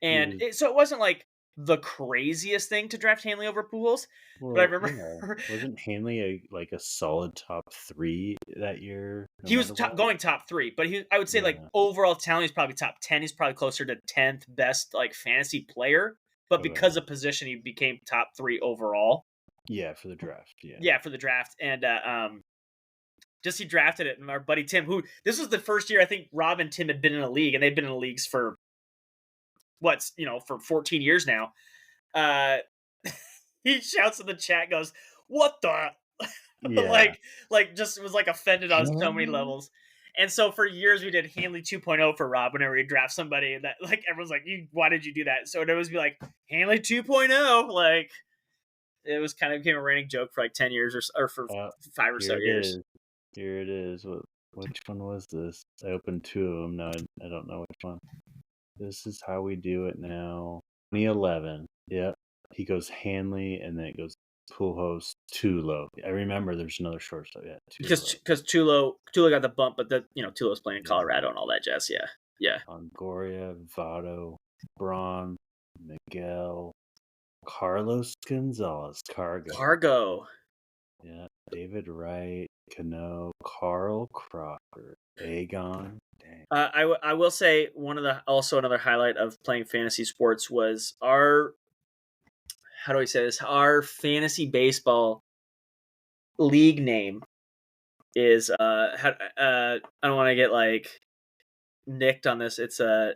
He and was. so it wasn't like the craziest thing to draft Hanley over Pujols. But I Well, remember yeah. Wasn't Hanley a solid top 3 that year, no he was matter what? going top 3, but I would say like Yeah. overall talent, he's probably top 10. He's probably closer to 10th best like fantasy player. But Okay. because of position, he became top 3 overall. Yeah, for the draft. Yeah. Yeah, for the draft. And just he drafted it. And our buddy Tim, who this was the first year I think Rob and Tim had been in a league, and they've been in the leagues for for 14 years now. Uh, he shouts in the chat, goes, "What the?" Yeah. like just was like offended on so many Hanley? levels. And so for years we did Hanley 2.0 for Rob whenever we draft somebody, and that like everyone's like, why did you do that? So it would always be like Hanley 2.0. Like it was kind of became a running joke for like 10 years or for Uh, 5 or so here it years. is. Here it is. Which one was this? I opened 2 of them. Now I don't know which one. This is how we do it now. 2011. Yep. He goes Hanley, and then it goes Pool host Tulo. I remember there's another shortstop. Yeah, Tulo. Because Tulo got the bump, but Tulo's playing in Yeah. Colorado and all that jazz. Yeah. Longoria, Votto, Braun, Miguel, Carlos Gonzalez, Cargo. Yeah, David Wright, Cano, Carl Crawford, Aegon. Dang. I will say another highlight of playing fantasy sports was our fantasy baseball league name is I don't want to get like nicked on this. It's a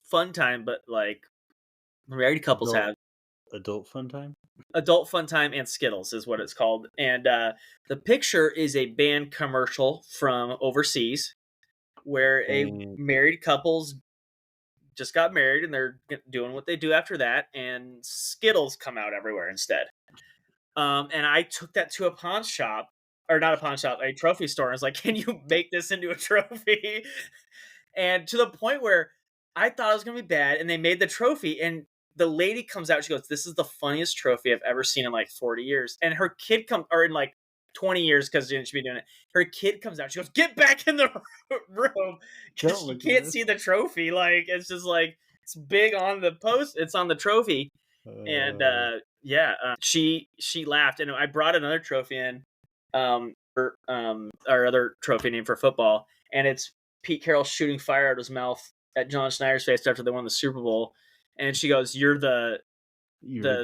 fun time, but like married couples have Adult fun time? adult fun time and Skittles is what it's called. And the picture is a band commercial from overseas where a married couple's just got married and they're doing what they do after that, and Skittles come out everywhere instead. And I took that to a pawn shop, or not a pawn shop, a trophy store. And I was like, can you make this into a trophy? And to the point where I thought it was going to be bad, and they made the trophy, and the lady comes out, she goes, this is the funniest trophy I've ever seen in like 40 years. And her kid or in like 20 years, because she should be doing it. Her kid comes out, she goes, get back in the room, because she can't see the trophy. Like, it's just like, it's big on the post, it's on the trophy. And she laughed, and I brought another trophy in, for our other trophy name for football, and it's Pete Carroll shooting fire out of his mouth at John Schneider's face after they won the Super Bowl. And she goes, you're the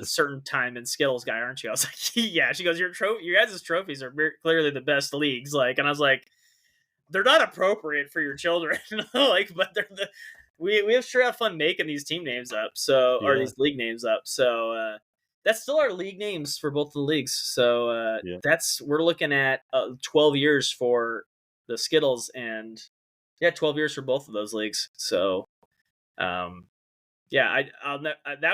certain time in Skittles guy, aren't you? I was like, yeah. She goes, your guys' trophies are clearly the best leagues. Like, and I was like, they're not appropriate for your children. Like, but we have sure have fun making these team names up. So, or these league names up. So, that's still our league names for both the leagues. So, we're looking at 12 years for the Skittles, and 12 years for both of those leagues. So, that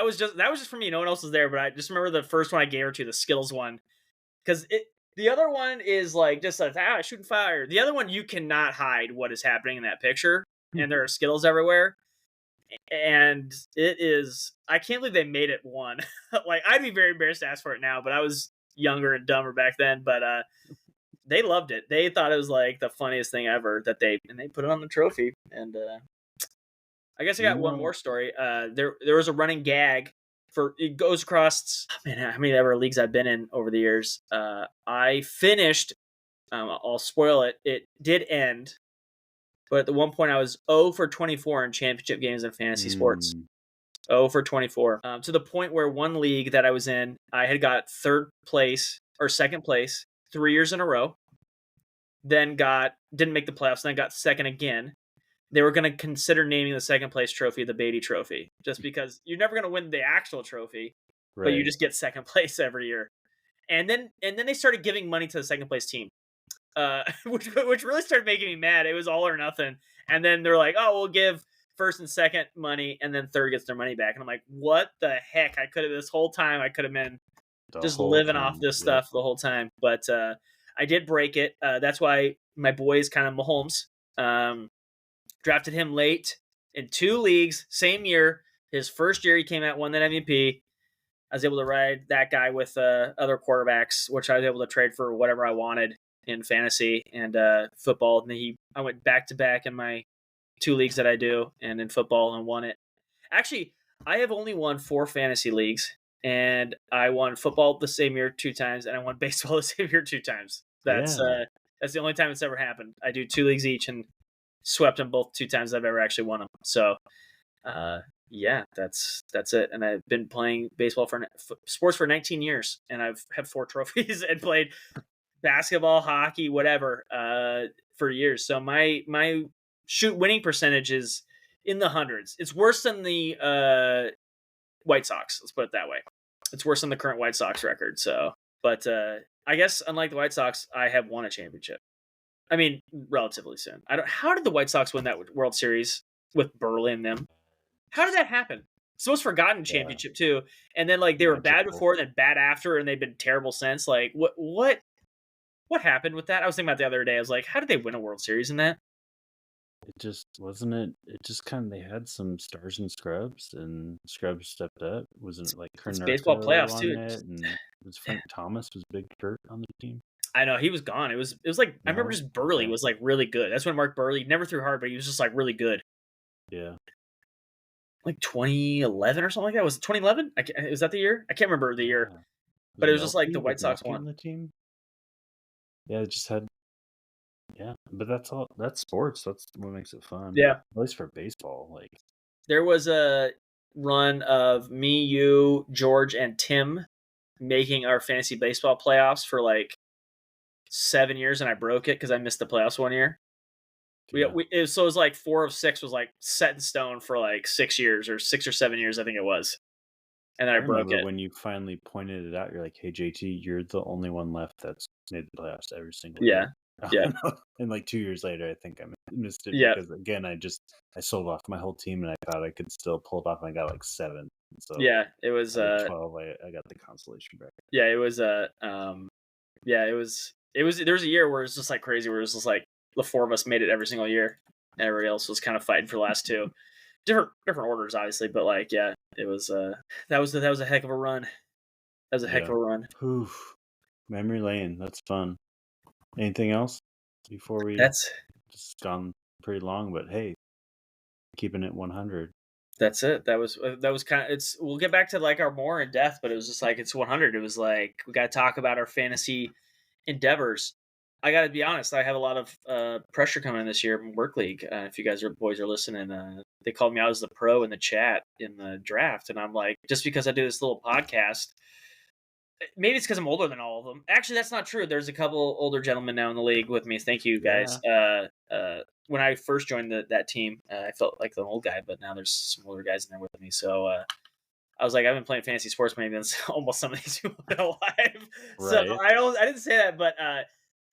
was just for me. No one else was there, but I just remember the first one I gave her to, the Skittles one, because the other one is like just like shooting fire. The other one, you cannot hide what is happening in that picture, and there are Skittles everywhere, and it is. I can't believe they made it one. Like, I'd be very embarrassed to ask for it now, but I was younger and dumber back then. But they loved it. They thought it was like the funniest thing ever that they put it on the trophy. And I guess I got one more story. There was a running gag for it goes across. Oh, man, how many ever leagues I've been in over the years. I finished. I'll spoil it. It did end, but at the one point I was 0 for 24 in championship games in fantasy sports. 0 for 24. To the point where one league that I was in, I had got third place or second place 3 years in a row. Then didn't make the playoffs. Then got second again. They were going to consider naming the second place trophy the Beatty Trophy, just because you're never going to win the actual trophy, right, but you just get second place every year. And then they started giving money to the second place team, which really started making me mad. It was all or nothing. And then they're like, oh, we'll give first and second money, and then third gets their money back. And I'm like, what the heck? This whole time I could have been just living off this stuff the whole time. But I did break it. That's why my boy is kind of Mahomes. Drafted him late in 2 leagues, same year. His first year he came out, won that MVP. I was able to ride that guy with other quarterbacks, which I was able to trade for whatever I wanted in fantasy and football. And I went back-to-back in my 2 leagues that I do, and in football, and won it. Actually, I have only won 4 fantasy leagues, and I won football the same year 2 times, and I won baseball the same year 2 times. That's the only time it's ever happened. I do 2 leagues each, and swept them both 2 times I've ever actually won them. So, that's it. And I've been playing baseball sports for 19 years, and I've had 4 trophies and played basketball, hockey, whatever, for years. So my winning percentage is in the hundreds. It's worse than the White Sox. Let's put it that way. It's worse than the current White Sox record. So, but I guess unlike the White Sox, I have won a championship. I mean, relatively soon. How did the White Sox win that World Series with Burley and them? How did that happen? It's the most forgotten championship too. And then like they were bad before, then bad after, and they've been terrible since. Like what happened with that? I was thinking about the other day. I was like, how did they win a World Series in that? it just wasn't it. It just kind of they had some stars and Scrubs, and Scrubs stepped up. Wasn't it like It's baseball Kernurko playoffs on too. it, and was Frank Thomas was Big Kurt on the team? I know he was gone. It was like I remember No, just Burley okay, was like really good. That's when Mark Burley never threw hard, but he was just like really good. yeah, Like 2011 or something like that. Was it 2011? Was that the year? I can't remember the year, yeah. Was but it was just like Melky the White Sox on won. the team? Yeah, it just had yeah, but that's all. That's sports. That's what makes it fun. Yeah, At least for baseball, like there was a run of me, you, George, and Tim making our fantasy baseball playoffs for like 7 years, and I broke it because I missed the playoffs one year. yeah. So it was like 4 of 6 was like set in stone for like 6 years or 6 or 7 years, I think it was, and then I I broke remember it. when you finally pointed it out. You're like, "Hey, JT, you're the only one left that's made the playoffs every single Yeah, year." yeah, And like 2 years later, I think I missed it yeah, because again, I sold off my whole team, and I thought I could still pull it off, and I got like 7. So yeah. It was out of 12, I got the consolation bracket. yeah, it was yeah, it was there was a year where it was just like crazy, where it was just like the four of us made it every single year, and everybody else was kind of fighting for the last two. Different orders, obviously, but like yeah, it was that was a heck of a run. That was a heck of Yeah. a run. Oof. Memory lane. That's fun. Anything else before we That's just gone pretty long? But hey, keeping it 100. that's it. That was kind of it's. We'll get back to like our more in depth, but it was just like it's 100. It was like we got to talk about our fantasy endeavors. I got to be honest. I have a lot of pressure coming in this year from work league. If you guys are boys are listening, they called me out as the pro in the chat in the draft, and I'm like, just because I do this little podcast, maybe it's because I'm older than all of them. Actually, that's not true. There's a couple older gentlemen now in the league with me. Thank you guys. Yeah. When I first joined that team, I felt like an old guy, but now there's some older guys in there with me. So I was like, I've been playing fantasy sports maybe than almost some of these people in alive. So Right. I didn't say that, but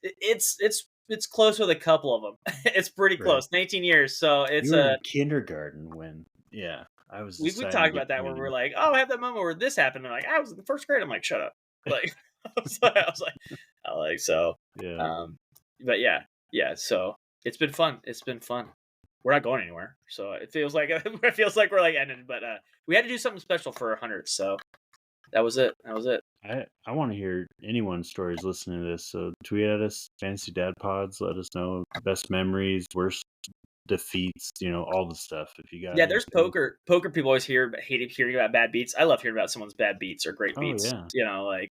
it's close with a couple of them. It's pretty Right. close, 19 years. So it's You were in kindergarten when, yeah, I was we deciding to talked get about that where we're committed. like, oh, I have that moment where this happened. And like, I was in the first grade. I'm like, shut up. Like, I was like, so, Yeah. but yeah. So it's been fun. It's been fun. We're not going anywhere, so it feels like we're like ending. But we had to do something special for 100. So that was it. That was it. I want to hear anyone's stories listening to this. So tweet at us, Fantasy Dad Pods. Let us know best memories, worst defeats, all the stuff. If you got Yeah, there's anything. poker people always hated hearing about bad beats. I love hearing about someone's bad beats or great Oh beats. yeah. Like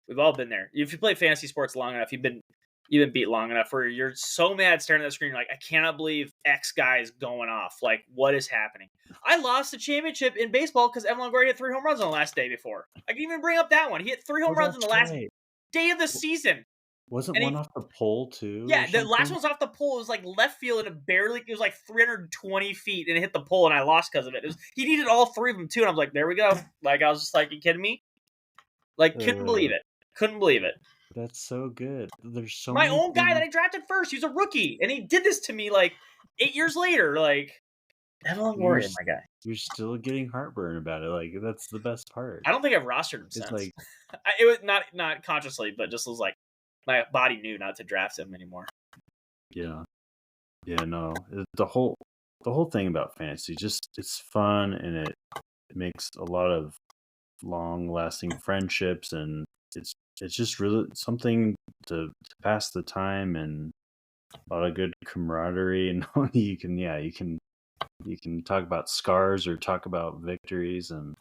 we've all been there. If you play fantasy sports long enough, you've been beat long enough where you're so mad staring at the screen, you're like, I cannot believe X guy is going off. Like, what is happening? I lost the championship in baseball because Evan Longoria hit 3 home runs on the last day before. I can even bring up that one. He hit 3 Oh, home runs on that's the last right. day of the season. Wasn't And one he, off the pole too, or yeah, the last something? one's off the pole. It was like left field and it was like 320 feet and it hit the pole and I lost because of it. He needed all 3 of them too. And I was like, there we go. Like, I was just like, you kidding me? Like, couldn't believe it. Couldn't believe it. That's so good. There's so My many own guy that things. I drafted first, he was a rookie, and he did this to me like 8 years later. Like, Evan Longoria, my guy. You're still getting heartburn about it. Like that's the best part. I don't think I've rostered him It's since. like, It was not consciously, but just was like my body knew not to draft him anymore. yeah, no. The whole thing about fantasy, just it's fun, and it makes a lot of long-lasting friendships, and it's just really something to pass the time, and a lot of good camaraderie, and you can talk about scars or talk about victories, and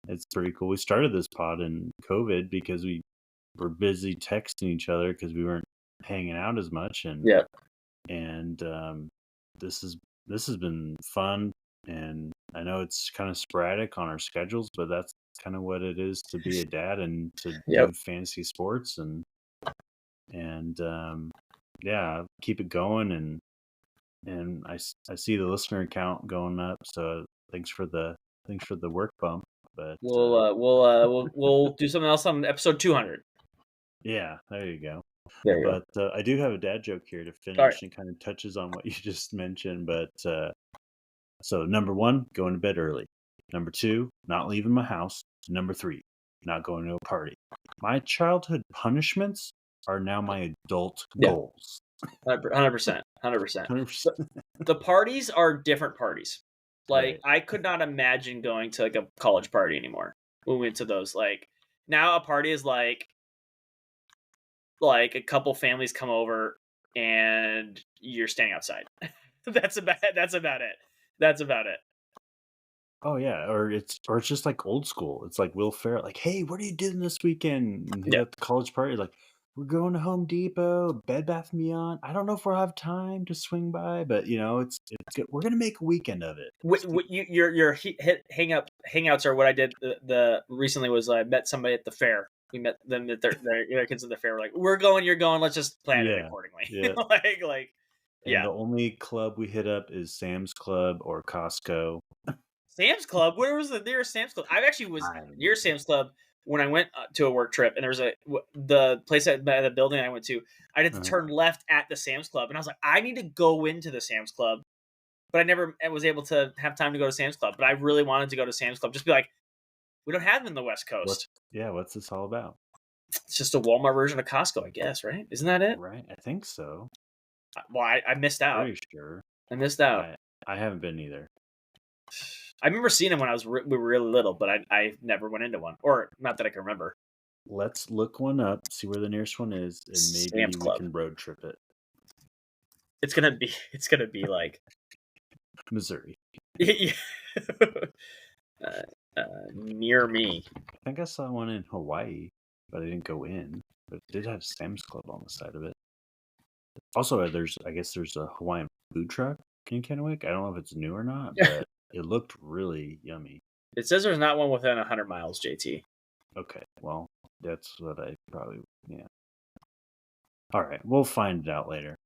it's pretty cool. We started this pod in COVID because we were busy texting each other because we weren't hanging out as much, and Yeah, and this has been fun, and I know it's kind of sporadic on our schedules, but that's kind of what it is to be a dad and to yep. do fantasy sports, and yeah, keep it going, and I see the listener count going up, so thanks for the work bump, but We'll do something else on episode 200. yeah, there you go. There you go. But I do have a dad joke here to All right. finish, and kind of touches on what you just mentioned. But so number 1, going to bed early. Number 2, not leaving my house. Number 3, not going to a party. My childhood punishments are now my adult Yeah. goals. 100%. 100%. 100%. The parties are different parties. Like, Right. I could not imagine going to, like, a college party anymore. We went to those, like now a party is like a couple families come over and you're standing outside. That's about it. That's about it. Oh yeah, or it's just like old school. It's like Will Ferrell, like, "Hey, what are you doing this weekend?" And he's Yeah. at the college party, like, "We're going to Home Depot, Bed Bath& and Beyond. I don't know if we'll have time to swing by, but it's good. We're gonna make a weekend of it." Your hangouts are what I did the recently was I met somebody at the fair. We met them at their kids at the fair. We're like, we're going, you're going. Let's just plan it Yeah, accordingly. yeah. like, And yeah. the only club we hit up is Sam's Club or Costco. Sam's Club. Where was the nearest Sam's Club? I actually was I near Sam's Club when I went to a work trip, and there was the place the building I went to. I had to uh, turn left at the Sam's Club, and I was like, I need to go into the Sam's Club, but I never was able to have time to go to Sam's Club. But I really wanted to go to Sam's Club. Just be like, we don't have them in the West what? Coast. Yeah, what's this all about? It's just a Walmart version of Costco, I guess, right? Isn't that it? Right, I think so. Well, I missed out. Pretty sure. I missed out. I haven't been either. I remember seeing them when we were really little, but I never went into one, or not that I can remember. Let's look one up, see where the nearest one is, and maybe Sam's we Club. can road trip it. It's gonna be like Missouri. yeah. Near me. I think I saw one in Hawaii, but I didn't go in. But it did have Sam's Club on the side of it. Also, I guess there's a Hawaiian food truck in Kennewick. I don't know if it's new or not, but it looked really yummy. It says there's not one within 100 miles, JT. Okay, well, that's what I probably yeah. All right, we'll find it out later.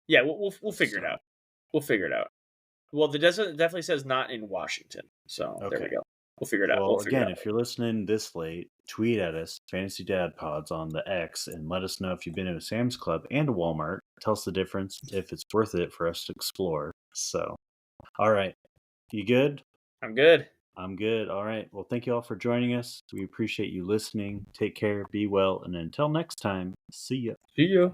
Yeah, we'll figure it out. We'll figure it out. Well, the desert definitely says not in Washington, so there we Okay. go. We'll figure it out. Well, We'll figure it again, out. if you're listening this late, tweet at us, Fantasy Dad Pods on the X, and let us know if you've been to a Sam's Club and a Walmart. Tell us the difference, if it's worth it for us to explore. So, all right. You good? I'm good. I'm good. All right. Well, thank you all for joining us. We appreciate you listening. Take care, be well, and until next time, see ya. See ya.